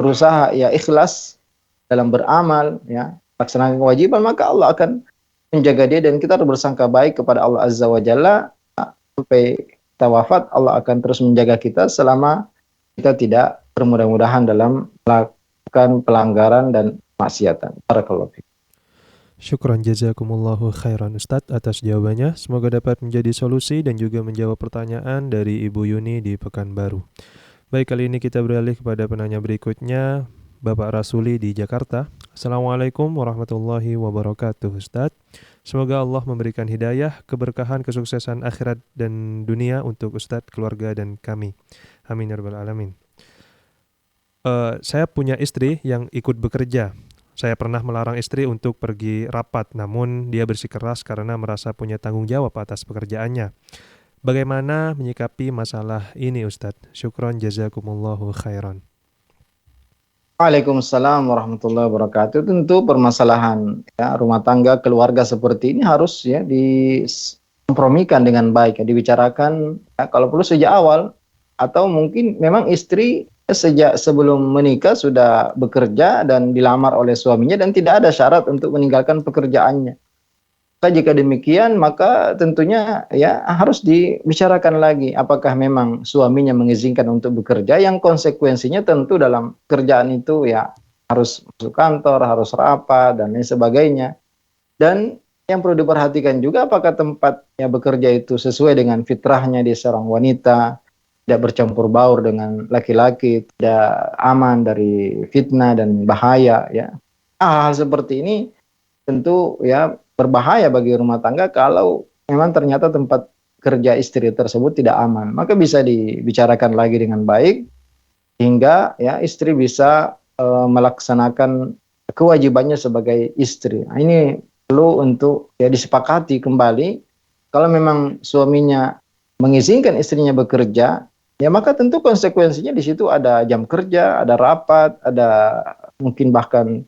berusaha ya ikhlas dalam beramal ya, laksanakan kewajiban, maka Allah akan menjaga dia, dan kita harus bersangka baik kepada Allah Azza wa Jalla sampai kita wafat, Allah akan terus menjaga kita selama kita tidak bermudah-mudahan dalam melakukan pelanggaran dan maksiatan. Barakallahu fiik. Syukran jazakumullahu khairan Ustadz atas jawabannya. Semoga dapat menjadi solusi dan juga menjawab pertanyaan dari Ibu Yuni di Pekanbaru. Baik, kali ini kita beralih kepada penanya berikutnya, Bapak Rasuli di Jakarta. Assalamualaikum warahmatullahi wabarakatuh Ustadz. Semoga Allah memberikan hidayah, keberkahan, kesuksesan akhirat dan dunia untuk Ustadz, keluarga, dan kami. Amin ya rabbal alamin. Saya punya istri yang ikut bekerja. Saya pernah melarang istri untuk pergi rapat, namun dia bersikeras karena merasa punya tanggung jawab atas pekerjaannya. Bagaimana menyikapi masalah ini Ustadz? Syukron jazakumullahu khairan. Waalaikumsalam warahmatullahi wabarakatuh. Tentu permasalahan rumah tangga, keluarga seperti ini harus dikompromikan dengan baik, dibicarakan kalau perlu sejak awal, atau mungkin memang istri sejak sebelum menikah sudah bekerja dan dilamar oleh suaminya dan tidak ada syarat untuk meninggalkan pekerjaannya. Maka jika demikian, maka tentunya harus dibicarakan lagi apakah memang suaminya mengizinkan untuk bekerja, yang konsekuensinya tentu dalam kerjaan itu harus masuk kantor, harus rapat dan lain sebagainya. Dan yang perlu diperhatikan juga apakah tempat bekerja itu sesuai dengan fitrahnya dia seorang wanita, tidak bercampur baur dengan laki-laki, tidak aman dari fitnah dan bahaya. Hal seperti ini tentu berbahaya bagi rumah tangga kalau memang ternyata tempat kerja istri tersebut tidak aman. Maka bisa dibicarakan lagi dengan baik hingga istri bisa melaksanakan kewajibannya sebagai istri. Nah, ini perlu untuk disepakati kembali. Kalau memang suaminya mengizinkan istrinya bekerja, maka tentu konsekuensinya di situ ada jam kerja, ada rapat, ada mungkin bahkan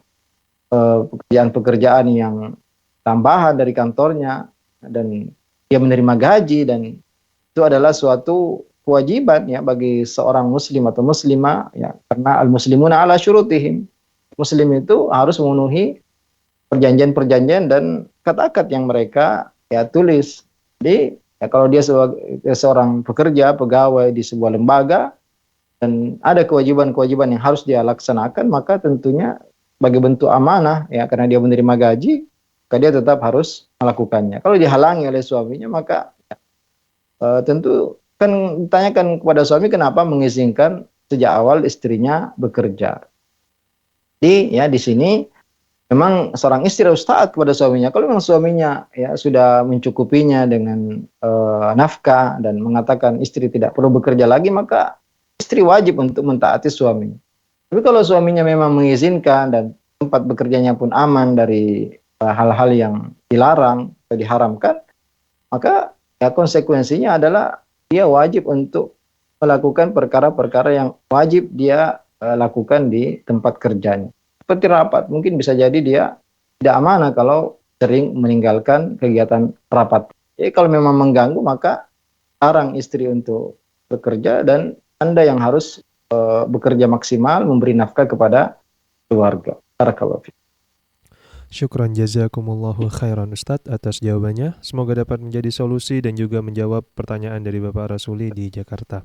pekerjaan-pekerjaan yang tambahan dari kantornya, dan dia menerima gaji, dan itu adalah suatu kewajiban bagi seorang muslim atau muslimah, karena al-muslimuna ala syurutihim. Muslim itu harus memenuhi perjanjian-perjanjian dan kata-kata yang mereka tulis. Jadi kalau dia seorang pekerja, pegawai di sebuah lembaga, dan ada kewajiban-kewajiban yang harus dia laksanakan, maka tentunya sebagai bentuk amanah, karena dia menerima gaji, maka dia tetap harus melakukannya. Kalau dihalangi oleh suaminya, maka tentu kan ditanyakan kepada suami kenapa mengizinkan sejak awal istrinya bekerja. Jadi di sini memang seorang istri harus taat kepada suaminya. Kalau memang suaminya sudah mencukupinya dengan nafkah dan mengatakan istri tidak perlu bekerja lagi, maka istri wajib untuk mentaati suaminya. Tapi kalau suaminya memang mengizinkan dan tempat bekerjanya pun aman dari hal-hal yang dilarang atau diharamkan, maka konsekuensinya adalah dia wajib untuk melakukan perkara-perkara yang wajib dia lakukan di tempat kerjanya. Seperti rapat, mungkin bisa jadi dia tidak amanah kalau sering meninggalkan kegiatan rapat. Jadi kalau memang mengganggu, maka larang istri untuk bekerja, dan Anda yang harus bekerja maksimal, memberi nafkah kepada keluarga. Barakallahu fiik. Syukran jazakumullahu khairan Ustadz atas jawabannya. Semoga dapat menjadi solusi dan juga menjawab pertanyaan dari Bapak Rasuli di Jakarta.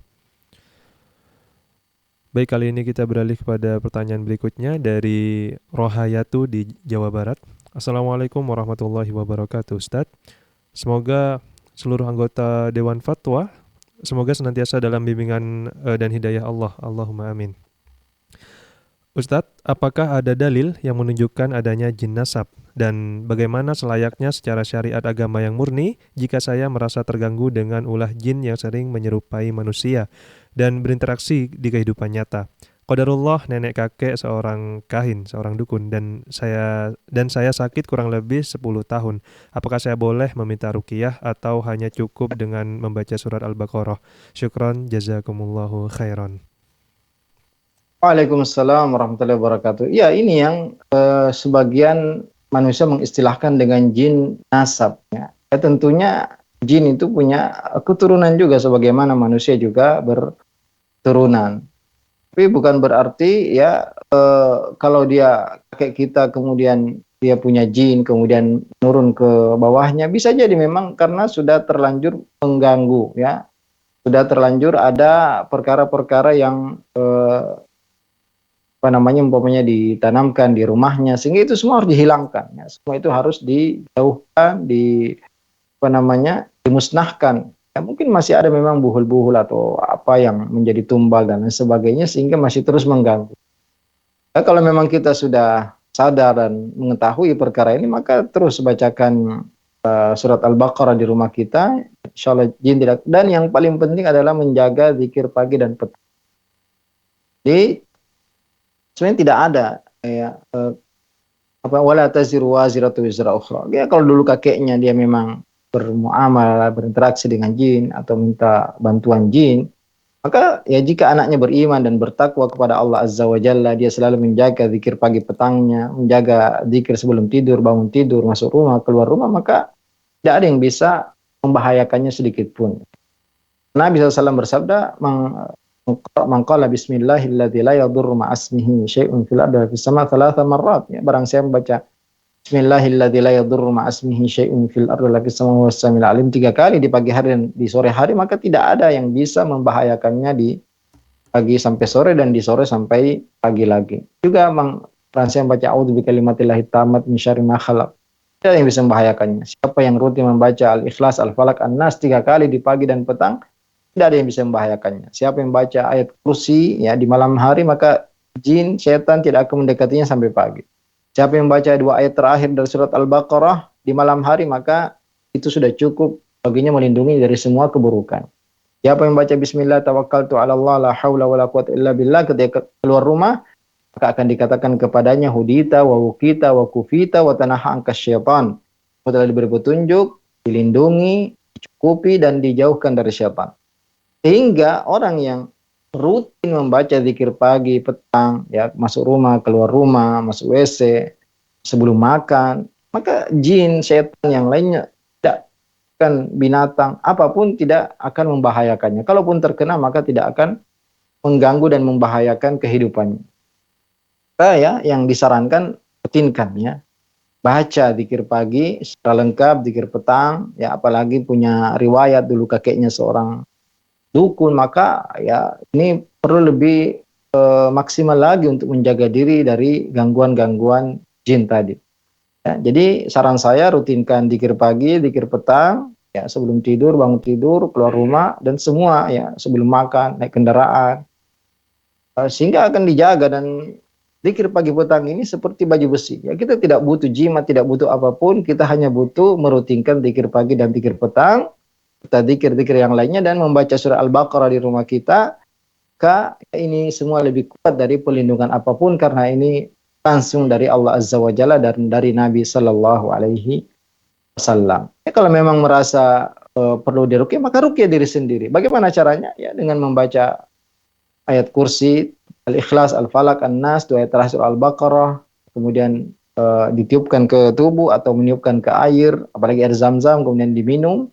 Baik, kali ini kita beralih kepada pertanyaan berikutnya dari Rohayatu di Jawa Barat. Assalamualaikum warahmatullahi wabarakatuh Ustadz. Semoga seluruh anggota Dewan Fatwa semoga senantiasa dalam bimbingan dan hidayah Allah. Allahumma amin. Ustadz, apakah ada dalil yang menunjukkan adanya jin nasab? Dan bagaimana selayaknya secara syariat agama yang murni jika saya merasa terganggu dengan ulah jin yang sering menyerupai manusia dan berinteraksi di kehidupan nyata? Qadarullah, nenek kakek seorang kahin, seorang dukun, dan saya sakit kurang lebih 10 tahun. Apakah saya boleh meminta ruqyah atau hanya cukup dengan membaca surat Al-Baqarah? Syukron jazakumullahu khairan. Waalaikumsalam warahmatullahi wabarakatuh. Ya, ini yang sebagian manusia mengistilahkan dengan jin nasab. Tentunya jin itu punya keturunan juga, sebagaimana manusia juga berturunan. Tapi bukan berarti kalau dia kakek kita kemudian dia punya jin kemudian turun ke bawahnya, bisa jadi memang karena sudah terlanjur mengganggu sudah terlanjur ada perkara-perkara yang umpamanya ditanamkan di rumahnya, sehingga itu semua harus dihilangkan. Ya. Semua itu harus dijauhkan, dimusnahkan. Ya, mungkin masih ada memang buhul-buhul atau apa yang menjadi tumbal dan lain sebagainya, sehingga masih terus mengganggu. Ya, kalau memang kita sudah sadar dan mengetahui perkara ini, maka terus bacakan surat Al-Baqarah di rumah kita, insya Allah jin tidak. Dan yang paling penting adalah menjaga zikir pagi dan petang. Jadi sebenarnya tidak ada wala taziru waziratu wizra ukhra. Ya, kalau dulu kakeknya dia memang bermuamalah, berinteraksi dengan jin atau minta bantuan jin, maka ya jika anaknya beriman dan bertakwa kepada Allah Azza wa Jalla, dia selalu menjaga zikir pagi petangnya, menjaga zikir sebelum tidur, bangun tidur, masuk rumah, keluar rumah, maka tidak ada yang bisa membahayakannya sedikit pun. Nabi SAW bersabda, man qala bismillahilladzi la yadurru ma'asmihi syai'un fil ardi wa fis sama' thalatha marrat. Ya, barang siapa membaca bismillahilladzi la yadurru ma'asmihi syai'un fil ardi wa fis sama' was samiul alim 3 kali di pagi hari dan di sore hari, maka tidak ada yang bisa membahayakannya di pagi sampai sore dan di sore sampai pagi lagi. Juga barang siapa membaca a'udzu bikalimatillahi tammat min syarri ma khalaq, tidak ada yang bisa membahayakannya. Siapa yang rutin membaca Al-Ikhlas, Al-Falaq, An-Nas 3 kali di pagi dan petang, tidak ada yang bisa membahayakannya. Siapa yang baca ayat kursi ya di malam hari, maka jin, setan tidak akan mendekatinya sampai pagi. Siapa yang baca 2 ayat terakhir dari surat Al-Baqarah di malam hari, maka itu sudah cukup baginya melindungi dari semua keburukan. Siapa yang baca bismillah tawakkaltu 'ala Allah la haula wala quwwata illa billah ketika keluar rumah, maka akan dikatakan kepadanya hudita wa wukita wa kufita wa tanaha angkas syaitan. Telah diberi petunjuk, dilindungi, dicukupi dan dijauhkan dari syaitan. Sehingga orang yang rutin membaca zikir pagi, petang, ya masuk rumah, keluar rumah, masuk WC, sebelum makan, maka jin, setan yang lainnya tidak akan, binatang apapun tidak akan membahayakannya. Kalaupun terkena, maka tidak akan mengganggu dan membahayakan kehidupannya. Ya, yang disarankan rutinkan ya. Baca zikir pagi secara lengkap, zikir petang, ya apalagi punya riwayat dulu kakeknya seorang dukun, maka ya ini perlu lebih maksimal lagi untuk menjaga diri dari gangguan-gangguan jin tadi. Ya, jadi saran saya rutinkan zikir pagi, zikir petang, ya sebelum tidur, bangun tidur, keluar rumah dan semua ya sebelum makan, naik kendaraan, sehingga akan dijaga. Dan zikir pagi petang ini seperti baju besi. Ya kita tidak butuh jimat, tidak butuh apapun, kita hanya butuh merutinkan zikir pagi dan zikir petang. Kita zikir-zikir yang lainnya dan membaca surah Al-Baqarah di rumah kita, ini semua lebih kuat dari perlindungan apapun karena ini langsung dari Allah Azza wa Jalla dan dari Nabi Sallallahu Alaihi Wasallam. Ya, kalau memang merasa perlu diruqyah, maka ruqyah diri sendiri. Bagaimana caranya? Ya dengan membaca ayat kursi, Al-Ikhlas, Al-Falaq, An-Nas, 2 ayat terakhir Al-Baqarah, kemudian ditiupkan ke tubuh atau meniupkan ke air, apalagi air zam-zam, kemudian diminum.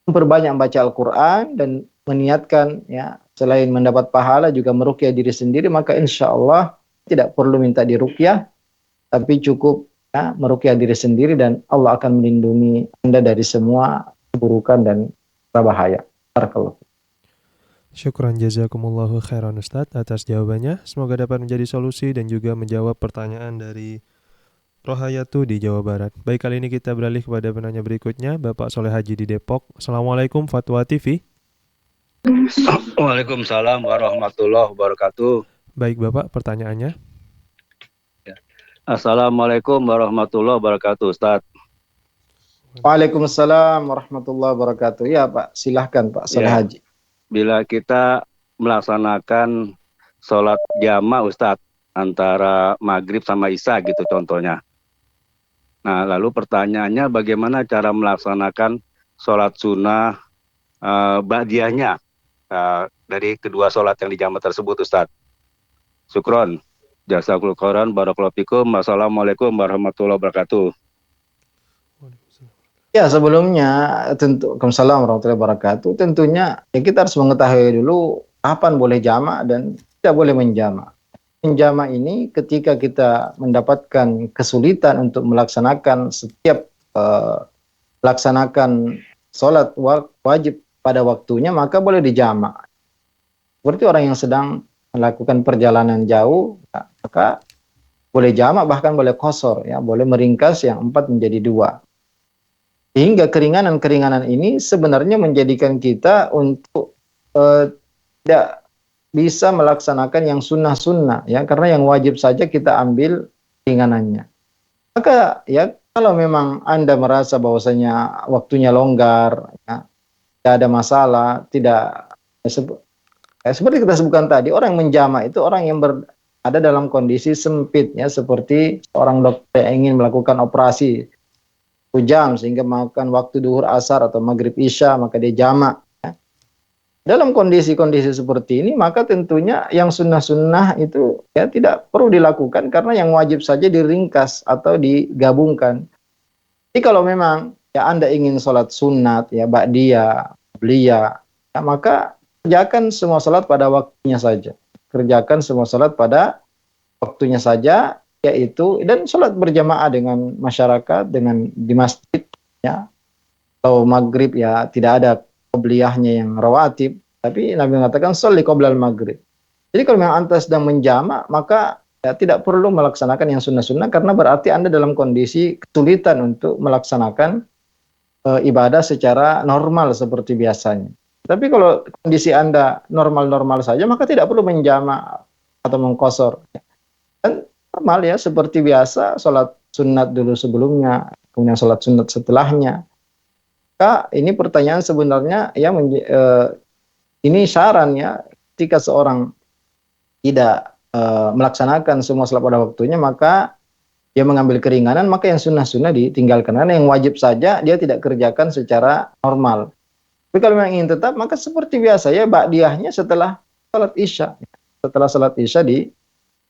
Memperbanyak baca Al-Quran dan meniatkan ya selain mendapat pahala juga meruqyah diri sendiri, maka insya Allah tidak perlu minta diruqyah, tapi cukup ya, meruqyah diri sendiri dan Allah akan melindungi Anda dari semua keburukan dan bahaya. Barakallahu. Syukran jazakumullahu khairan Ustaz atas jawabannya. Semoga dapat menjadi solusi dan juga menjawab pertanyaan dari Rohayatu di Jawa Barat. Baik, kali ini kita beralih kepada penanya berikutnya, Bapak Soleh Haji di Depok. Assalamualaikum Fatwa TV. Waalaikumsalam warahmatullahi wabarakatuh. Baik Bapak, pertanyaannya. Assalamualaikum warahmatullahi wabarakatuh, Ustaz. Waalaikumsalam warahmatullahi wabarakatuh. Ya Pak, silahkan Pak Soleh Haji. Bila kita melaksanakan sholat jamaah Ustaz antara maghrib sama isya gitu contohnya. Nah, lalu pertanyaannya bagaimana cara melaksanakan sholat sunnah ba'diyahnya dari kedua sholat yang dijamaah tersebut, Ustaz. Syukron. Jazakumullahu khairan, barakallahu fikum. Wassalamualaikum warahmatullahi wabarakatuh. Ya, sebelumnya tentu Waalaikumsalam warahmatullahi wabarakatuh. Tentunya ya kita harus mengetahui dulu kapan boleh jamak dan tidak boleh menjamak. Menjamak ini ketika kita mendapatkan kesulitan untuk melaksanakan setiap melaksanakan sholat wajib pada waktunya maka boleh dijamak. Seperti orang yang sedang melakukan perjalanan jauh, ya, maka boleh jamak, bahkan boleh qasar, ya, boleh meringkas yang 4 menjadi 2. Sehingga keringanan-keringanan ini sebenarnya menjadikan kita untuk tidak bisa melaksanakan yang sunnah-sunnah, ya, karena yang wajib saja kita ambil keringanannya. Maka ya kalau memang Anda merasa bahwasanya waktunya longgar, ya, tidak ada masalah, tidak seperti kita sebutkan tadi, orang menjama itu orang yang ada dalam kondisi sempit, ya, seperti seorang dokter yang ingin melakukan operasi 1 jam sehingga makan waktu duhur, asar atau maghrib isya, maka dia jamak. Ya. Dalam kondisi-kondisi seperti ini maka tentunya yang sunnah-sunnah itu ya tidak perlu dilakukan karena yang wajib saja diringkas atau digabungkan. Jadi kalau memang ya Anda ingin sholat sunat, ya ba'diyah, qabliyah, ya, maka kerjakan semua sholat pada waktunya saja. Kerjakan semua sholat pada waktunya saja, yaitu dan sholat berjamaah dengan masyarakat, dengan di masjid, ya. Kalau maghrib ya tidak ada qobliyahnya yang rawatib, tapi Nabi mengatakan sholli qoblal maghrib. Jadi kalau memang Anda sedang menjamak, maka ya, tidak perlu melaksanakan yang sunnah-sunnah karena berarti Anda dalam kondisi kesulitan untuk melaksanakan ibadah secara normal seperti biasanya. Tapi kalau kondisi Anda normal-normal saja, maka tidak perlu menjamak atau mengqasar. Dan normal ya, seperti biasa, sholat sunat dulu sebelumnya, kemudian sholat sunat setelahnya. Maka ini pertanyaan sebenarnya ya ini saran ya, ketika seorang tidak melaksanakan semua sholat pada waktunya, maka dia mengambil keringanan, maka yang sunnah-sunnah ditinggalkan. Karena yang wajib saja dia tidak kerjakan secara normal. Tapi kalau memang ingin tetap, maka seperti biasa ya, ba'diyahnya setelah sholat isya. Setelah sholat isya di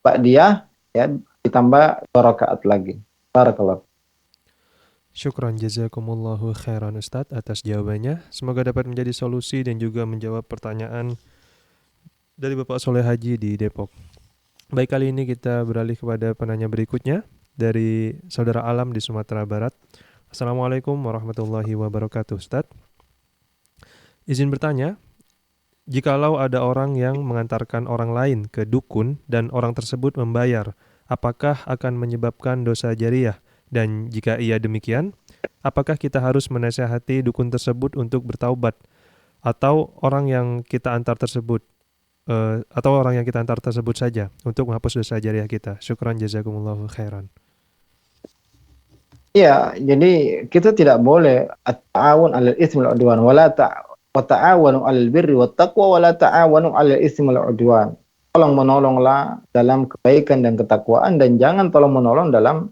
ba'diyah, ya, ditambah 2 rakaat lagi. Barakallah. Syukran jazakumullahu khairan Ustadz atas jawabannya. Semoga dapat menjadi solusi dan juga menjawab pertanyaan dari Bapak Soleh Haji di Depok. Baik, kali ini kita beralih kepada penanya berikutnya dari Saudara Alam di Sumatera Barat. Assalamualaikum warahmatullahi wabarakatuh, Ustadz. Izin bertanya, jikalau ada orang yang mengantarkan orang lain ke dukun dan orang tersebut membayar, apakah akan menyebabkan dosa jariyah? Dan jika iya demikian, apakah kita harus menasihati dukun tersebut untuk bertaubat? Atau orang yang kita antar tersebut saja untuk menghapus dosa jariyah kita? Syukran jazakumullahu khairan. Iya, jadi kita tidak boleh at-ta'awun 'alal itsmi wal 'udwan wa ta'awanu 'alal birri wat taqwa wa la ta'awanu 'alal itsmi wal 'udwan. Tolong menolonglah dalam kebaikan dan ketakwaan dan jangan tolong menolong dalam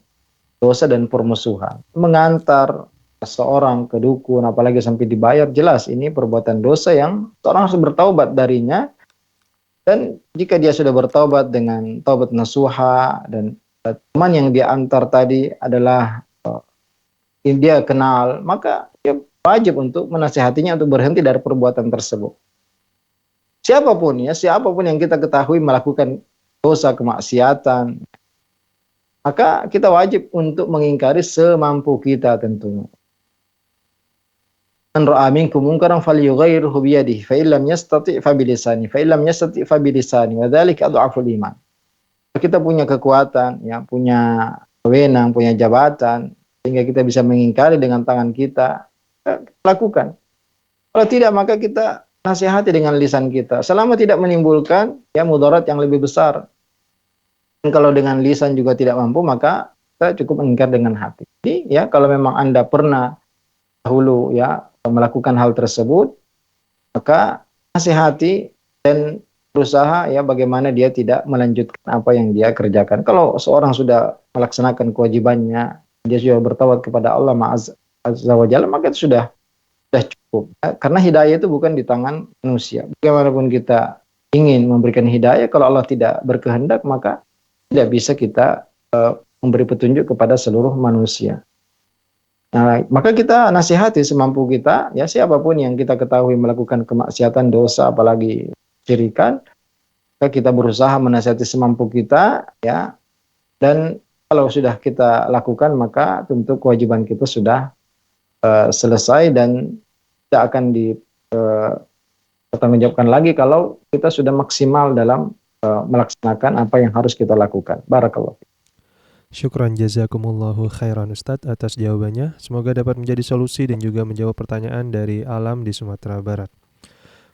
dosa dan permusuhan. Mengantar seseorang ke dukun apalagi sampai dibayar, jelas ini perbuatan dosa yang seorang harus bertaubat darinya. Dan jika dia sudah bertaubat dengan taubat nasuha dan teman yang dia antar tadi adalah dia kenal, maka dia wajib untuk menasihatinya untuk berhenti dari perbuatan tersebut. Siapapun yang kita ketahui melakukan dosa kemaksiatan, maka kita wajib untuk mengingkari semampu kita tentunya. Man ra'a minkum munkaran falyughayyirhu bi yadihi fa illam yastati' fa bi lisanihi fa illam yastati' fa bi lisanihi wa dzalika adhaful iman. Kita punya kekuatan, ya, punya wewenang, punya jabatan sehingga kita bisa mengingkari dengan tangan kita, lakukan. Kalau tidak maka kita nasihati dengan lisan kita. Selama tidak menimbulkan ya mudarat yang lebih besar. Dan kalau dengan lisan juga tidak mampu, maka kita cukup mengingkar dengan hati. Jadi ya kalau memang Anda pernah dahulu ya melakukan hal tersebut, maka nasihati dan berusaha ya bagaimana dia tidak melanjutkan apa yang dia kerjakan. Kalau seorang sudah melaksanakan kewajibannya, dia sudah bertawad kepada Allah Azza wa Jalla, maka itu sudah cukup. Karena hidayah itu bukan di tangan manusia. Bagaimanapun kita ingin memberikan hidayah, kalau Allah tidak berkehendak, maka tidak bisa kita memberi petunjuk kepada seluruh manusia. Nah, maka kita nasihati semampu kita, ya siapapun yang kita ketahui melakukan kemaksiatan, dosa, apalagi syirikan, maka kita berusaha menasihati semampu kita, ya. Dan kalau sudah kita lakukan, maka tentu kewajiban kita sudah selesai dan tidak akan bertanggungjawabkan lagi kalau kita sudah maksimal dalam melaksanakan apa yang harus kita lakukan. Barakallah. Syukran jazakumullahu khairan Ustadz atas jawabannya. Semoga dapat menjadi solusi dan juga menjawab pertanyaan dari Alam di Sumatera Barat.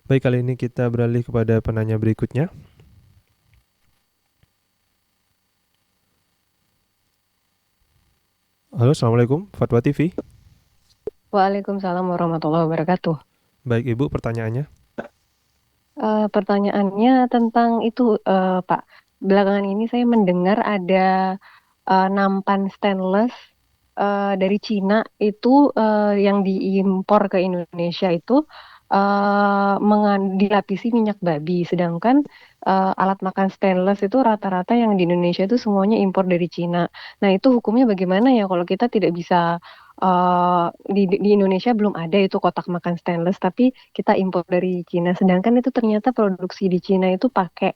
Baik, kali ini kita beralih kepada penanya berikutnya. Halo, Assalamualaikum, Fatwa TV. Waalaikumsalam warahmatullahi wabarakatuh. Baik, Ibu, pertanyaannya. Pertanyaannya tentang itu, Pak. Belakangan ini saya mendengar ada nampan stainless dari Cina itu yang diimpor ke Indonesia itu dilapisi minyak babi, sedangkan alat makan stainless itu rata-rata yang di Indonesia itu semuanya impor dari Cina. Nah, itu hukumnya bagaimana ya kalau kita tidak bisa di Indonesia belum ada itu kotak makan stainless, tapi kita impor dari Cina. Sedangkan itu ternyata produksi di Cina itu pakai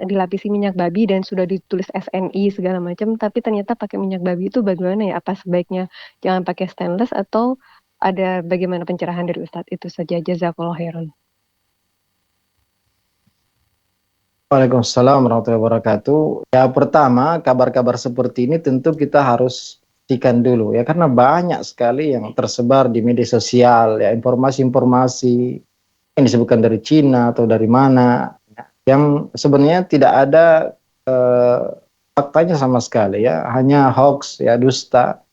dilapisi minyak babi dan sudah ditulis SNI segala macam, tapi ternyata pakai minyak babi itu bagaimana ya? Apa sebaiknya jangan pakai stainless atau ada bagaimana pencerahan dari Ustadz? Itu saja, jazakallahu khairan. Waalaikumsalam warahmatullahi wabarakatuh. Ya, pertama, kabar-kabar seperti ini tentu kita harus pastikan dulu ya, karena banyak sekali yang tersebar di media sosial ya, informasi-informasi yang disebutkan dari Cina atau dari mana yang sebenarnya tidak ada faktanya sama sekali ya, hanya hoax ya, dusta.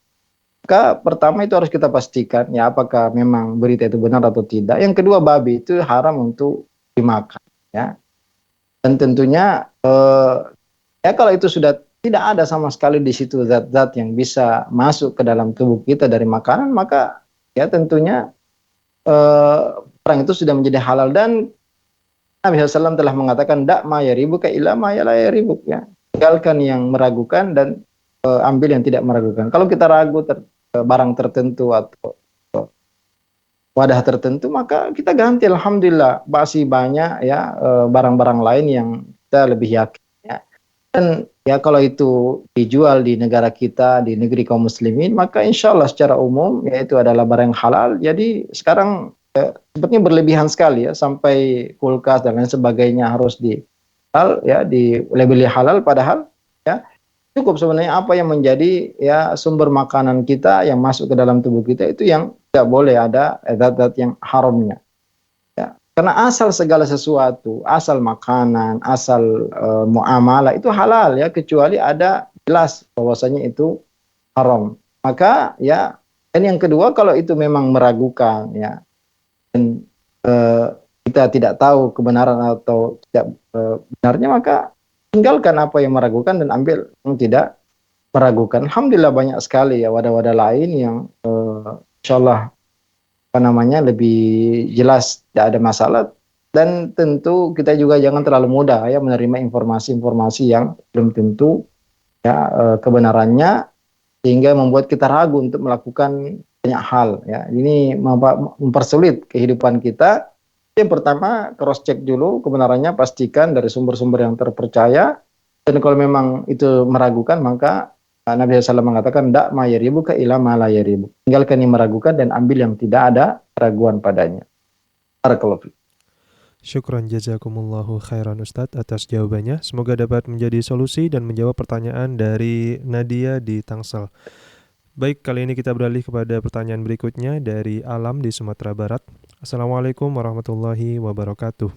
Maka pertama itu harus kita pastikan ya, apakah memang berita itu benar atau tidak. Yang kedua, babi itu haram untuk dimakan ya. Dan tentunya ya kalau itu sudah tidak ada sama sekali di situ zat-zat yang bisa masuk ke dalam tubuh kita dari makanan, maka ya tentunya perang itu sudah menjadi halal. Dan Nabi SAW telah mengatakan dak ma yaribuka illa ma la yaribuk ya. Tinggalkan yang meragukan dan ambil yang tidak meragukan. Kalau kita ragu barang tertentu atau wadah tertentu, maka kita ganti. Alhamdulillah masih banyak ya barang-barang lain yang kita lebih yakin ya. Dan ya kalau itu dijual di negara kita, di negeri kaum muslimin, maka insya Allah secara umum ya itu adalah barang halal. Jadi sekarang sepertinya berlebihan sekali ya, sampai kulkas dan lain sebagainya harus di labeli halal, padahal ya cukup sebenarnya apa yang menjadi ya sumber makanan kita yang masuk ke dalam tubuh kita itu yang tidak boleh ada zat-zat yang haramnya ya. Karena asal segala sesuatu, asal makanan, asal muamalah itu halal ya, kecuali ada jelas bahwasanya itu haram. Maka ya, dan yang kedua, kalau itu memang meragukan ya, dan kita tidak tahu kebenaran atau tidak benarnya, maka tinggalkan apa yang meragukan dan ambil yang tidak meragukan. Alhamdulillah banyak sekali ya wadah-wadah lain yang insyaallah lebih jelas, tidak ada masalah. Dan tentu kita juga jangan terlalu mudah ya menerima informasi-informasi yang belum tentu ya kebenarannya, sehingga membuat kita ragu untuk melakukan banyak hal ya. Ini mempersulit kehidupan kita. Yang pertama, cross check dulu kebenarannya, pastikan dari sumber-sumber yang terpercaya. Dan kalau memang itu meragukan, maka Nabi SAW mengatakan dak ma yaribuka ila ma la yaribuk. Tinggalkan yang meragukan dan ambil yang tidak ada keraguan padanya. Barakallahu fiik. Syukran jazakumullahu khairan Ustadz atas jawabannya. Semoga dapat menjadi solusi dan menjawab pertanyaan dari Nadia di Tangsel. Baik, kali ini kita beralih kepada pertanyaan berikutnya dari Alam di Sumatera Barat. Assalamualaikum warahmatullahi wabarakatuh.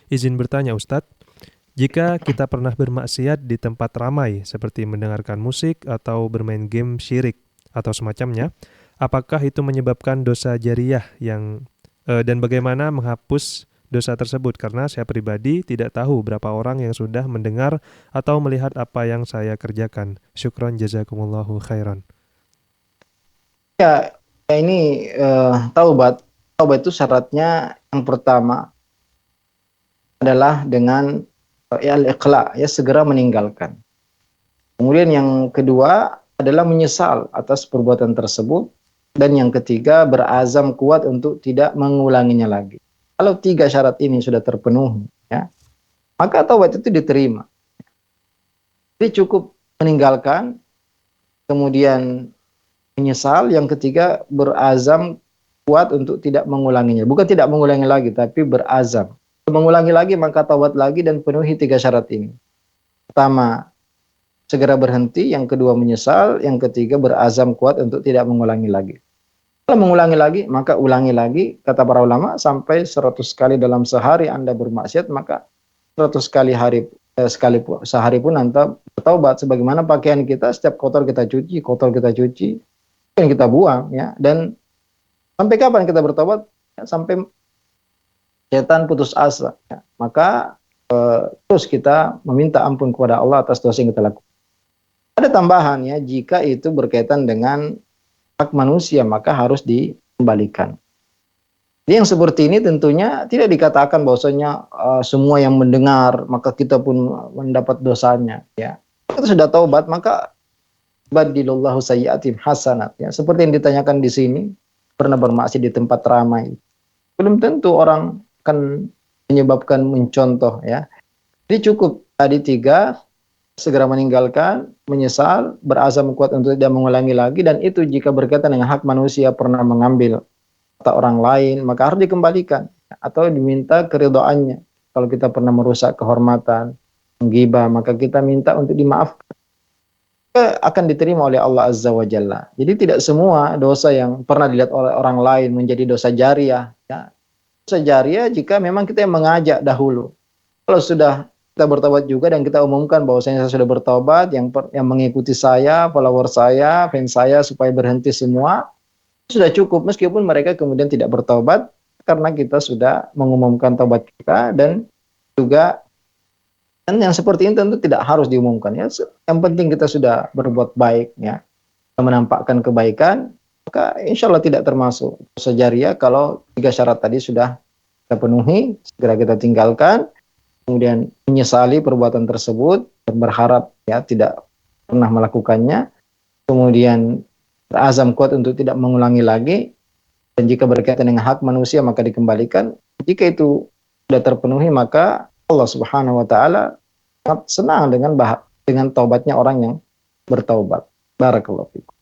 Izin bertanya Ustadz, jika kita pernah bermaksiat di tempat ramai seperti mendengarkan musik atau bermain game syirik atau semacamnya, apakah itu menyebabkan dosa jariyah dan bagaimana menghapus dosa tersebut? Karena saya pribadi tidak tahu berapa orang yang sudah mendengar atau melihat apa yang saya kerjakan. Syukran jazakumullahu khairan. Ya, ini taubat itu syaratnya yang pertama adalah dengan al-iqla, ya segera meninggalkan. Kemudian yang kedua adalah menyesal atas perbuatan tersebut, dan yang ketiga berazam kuat untuk tidak mengulanginya lagi. Kalau 3 syarat ini sudah terpenuhi ya, maka taubat itu diterima. Jadi cukup meninggalkan, kemudian menyesal, yang ketiga berazam kuat untuk tidak mengulanginya. Bukan tidak mengulangi lagi, tapi berazam. Mengulangi lagi maka taubat lagi dan penuhi 3 syarat ini. Pertama, segera berhenti. Yang kedua, menyesal. Yang ketiga, berazam kuat untuk tidak mengulangi lagi. Kalau mengulangi lagi, maka ulangi lagi. Kata para ulama, sampai 100 kali dalam sehari Anda bermaksiat, maka 100 kali sehari pun Anda bertaubat. Sebagaimana pakaian kita, setiap kotor kita cuci, dan kita buang. Ya. Dan sampai kapan kita bertobat? Ya, sampai setan putus asa. Ya. Maka terus kita meminta ampun kepada Allah atas dosa yang kita lakukan. Ada tambahan ya, jika itu berkaitan dengan hak manusia maka harus dikembalikan. Jadi yang seperti ini tentunya tidak dikatakan bahwasanya semua yang mendengar maka kita pun mendapat dosanya. Ya. Kita sudah taubat maka badilullahu sayyiatim hasanat. Ya. Seperti yang ditanyakan di sini, pernah bermaksiat di tempat ramai. Belum tentu orang akan menyebabkan mencontoh ya. Jadi cukup tadi 3, segera meninggalkan, menyesal, berazam kuat untuk tidak mengulangi lagi, dan itu jika berkaitan dengan hak manusia pernah mengambil harta orang lain, maka harus dikembalikan atau diminta keridhaannya. Kalau kita pernah merusak kehormatan, menggibah, maka kita minta untuk dimaafkan. Akan diterima oleh Allah Azza wa Jalla. Jadi tidak semua dosa yang pernah dilihat oleh orang lain menjadi dosa jariah. Ya. Dosa jariah jika memang kita yang mengajak dahulu. Kalau sudah kita bertobat juga dan kita umumkan bahwasanya saya sudah bertobat, yang mengikuti saya, follower saya, fans saya supaya berhenti semua, sudah cukup. Meskipun mereka kemudian tidak bertobat, karena kita sudah mengumumkan tobat kita, dan juga yang seperti ini tentu tidak harus diumumkan ya. Yang penting kita sudah berbuat baik ya, menampakkan kebaikan, maka insya Allah tidak termasuk dosa jariah kalau 3 syarat tadi sudah kita penuhi, segera kita tinggalkan, kemudian menyesali perbuatan tersebut dan berharap ya tidak pernah melakukannya, kemudian berazam kuat untuk tidak mengulangi lagi, dan jika berkaitan dengan hak manusia maka dikembalikan. Jika itu sudah terpenuhi maka Allah Subhanahu wa taala sangat senang dengan taubatnya orang yang bertaubat. Barakallahu fikum.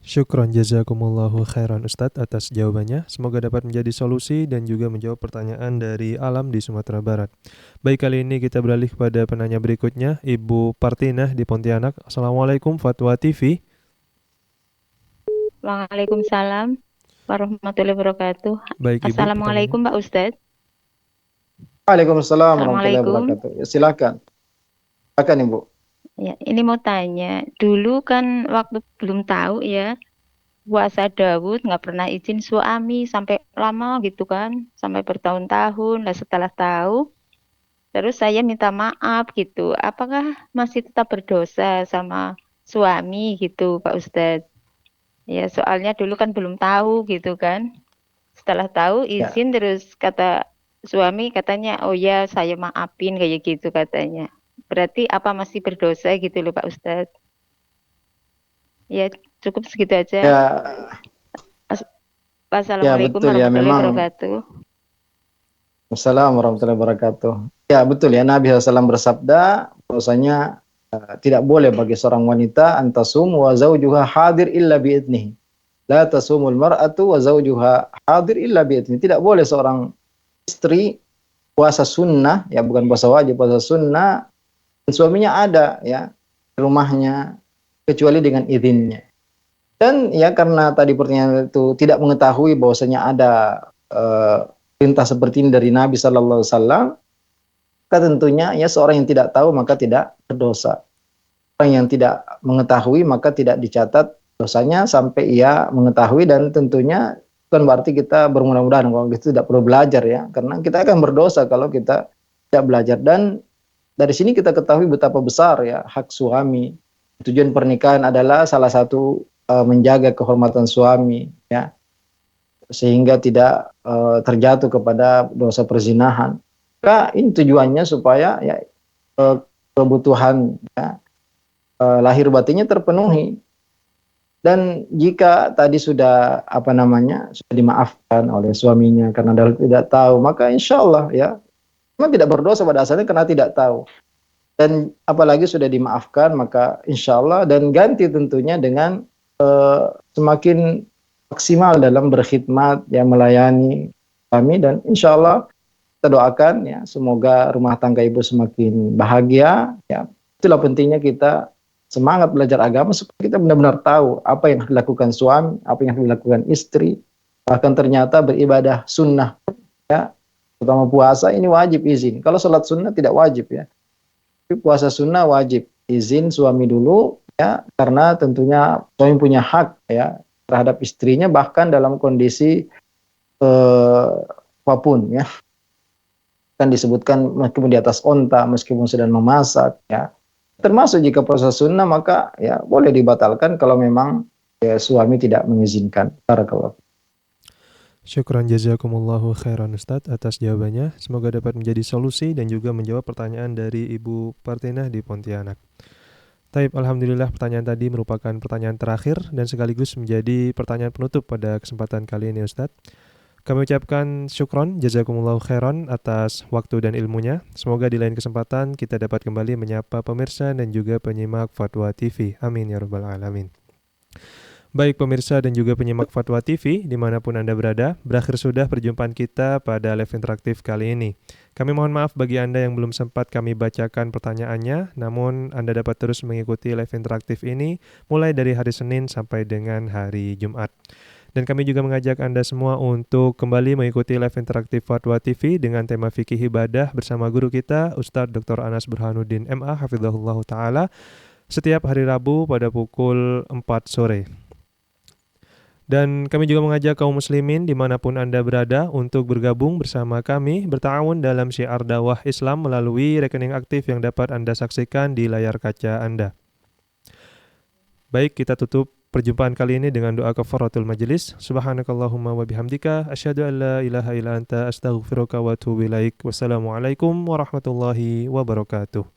Syukron jazakumullahu khairan Ustadz atas jawabannya. Semoga dapat menjadi solusi dan juga menjawab pertanyaan dari Alam di Sumatera Barat. Baik, kali ini kita beralih kepada penanya berikutnya, Ibu Partinah di Pontianak. Assalamualaikum Fatwa TV. Waalaikumsalam warahmatullahi wabarakatuh. Baik, Ibu. Assalamualaikum Pak Ustadz. Waalaikumsalam warahmatullahi wabarakatuh. Ya, silakan. Silakan Ibu. Ya, ini mau tanya. Dulu kan waktu belum tahu ya, puasa Daud nggak pernah izin suami sampai lama gitu kan, sampai bertahun-tahun. Lah setelah tahu, terus saya minta maaf gitu. Apakah masih tetap berdosa sama suami gitu, Pak Ustadz? Ya, soalnya dulu kan belum tahu gitu kan. Setelah tahu izin terus kata suami katanya, oh ya saya maafin kayak gitu katanya. Berarti apa masih berdosa gitu loh Pak Ustadz? Ya cukup segitu aja. Ya. Wassalamualaikum ya, warahmatullahi wabarakatuh. Wassalamualaikum warahmatullahi wabarakatuh. Ya betul ya, Nabi SAW bersabda bahwasanya tidak boleh bagi seorang wanita antasum wa zawjuha hadir illa biidnihi. La tasumul mar'atu wa zawjuha hadir illa biidnihi. Tidak boleh seorang istri puasa sunnah, ya bukan puasa wajib, puasa sunnah, dan suaminya ada ya di rumahnya kecuali dengan izinnya. Dan ya karena tadi pertanyaan itu tidak mengetahui bahwasanya ada perintah seperti ini dari Nabi Sallallahu Alaihi Wasallam, maka tentunya ya seorang yang tidak tahu maka tidak berdosa. Orang yang tidak mengetahui maka tidak dicatat dosanya sampai ia mengetahui, dan tentunya bukan berarti kita bermudah-mudahan kalau gitu tidak perlu belajar ya, karena kita akan berdosa kalau kita tidak belajar. Dan dari sini kita ketahui betapa besar ya hak suami. Tujuan pernikahan adalah salah satu menjaga kehormatan suami ya, sehingga tidak terjatuh kepada dosa perzinahan. Maka ini tujuannya supaya ya kebutuhan ya, lahir batinnya terpenuhi. Dan jika tadi sudah sudah dimaafkan oleh suaminya karena tidak tahu, maka insya Allah ya memang tidak berdosa pada asalnya karena tidak tahu. Dan apalagi sudah dimaafkan, maka insya Allah, dan ganti tentunya dengan semakin maksimal dalam berkhidmat, ya melayani kami, dan insya Allah kita doakan ya semoga rumah tangga ibu semakin bahagia. Ya, itulah pentingnya kita semangat belajar agama supaya kita benar-benar tahu apa yang dilakukan suami, apa yang dilakukan istri. Bahkan ternyata beribadah sunnah, ya, terutama puasa ini wajib izin. Kalau sholat sunnah tidak wajib ya. Tapi puasa sunnah wajib izin suami dulu ya, karena tentunya suami punya hak ya terhadap istrinya bahkan dalam kondisi apapun ya. Kan disebutkan meskipun di atas onta, meskipun sedang memasak ya. Termasuk jika puasa sunnah maka ya boleh dibatalkan kalau memang ya, suami tidak mengizinkan. Barakallahu. Syukran jazakumullahu khairan Ustadz atas jawabannya. Semoga dapat menjadi solusi dan juga menjawab pertanyaan dari Ibu Partinah di Pontianak. Taib, alhamdulillah pertanyaan tadi merupakan pertanyaan terakhir dan sekaligus menjadi pertanyaan penutup pada kesempatan kali ini Ustadz. Kami ucapkan syukron jazakumullahu khairan atas waktu dan ilmunya. Semoga di lain kesempatan kita dapat kembali menyapa pemirsa dan juga penyimak Fatwa TV. Amin ya rabbal alamin. Baik pemirsa dan juga penyimak Fatwa TV dimanapun Anda berada, berakhir sudah perjumpaan kita pada live interaktif kali ini. Kami mohon maaf bagi Anda yang belum sempat kami bacakan pertanyaannya, namun Anda dapat terus mengikuti live interaktif ini mulai dari hari Senin sampai dengan hari Jumat. Dan kami juga mengajak Anda semua untuk kembali mengikuti live interaktif Fatwa TV dengan tema fikih ibadah bersama guru kita, Ustadz Dr. Anas Burhanuddin MA, Hafizahullah Ta'ala, setiap hari Rabu pada pukul 4 sore. Dan kami juga mengajak kaum muslimin dimanapun Anda berada untuk bergabung bersama kami berta'awun dalam syiar dakwah Islam melalui rekening aktif yang dapat Anda saksikan di layar kaca Anda. Baik, kita tutup perjumpaan kali ini dengan doa kafaratul majelis. Subhanakallahumma wa bihamdika asyhadu an la ilaha illa anta astaghfiruka wa atubu ilaik. Wassalamualaikum warahmatullahi wabarakatuh.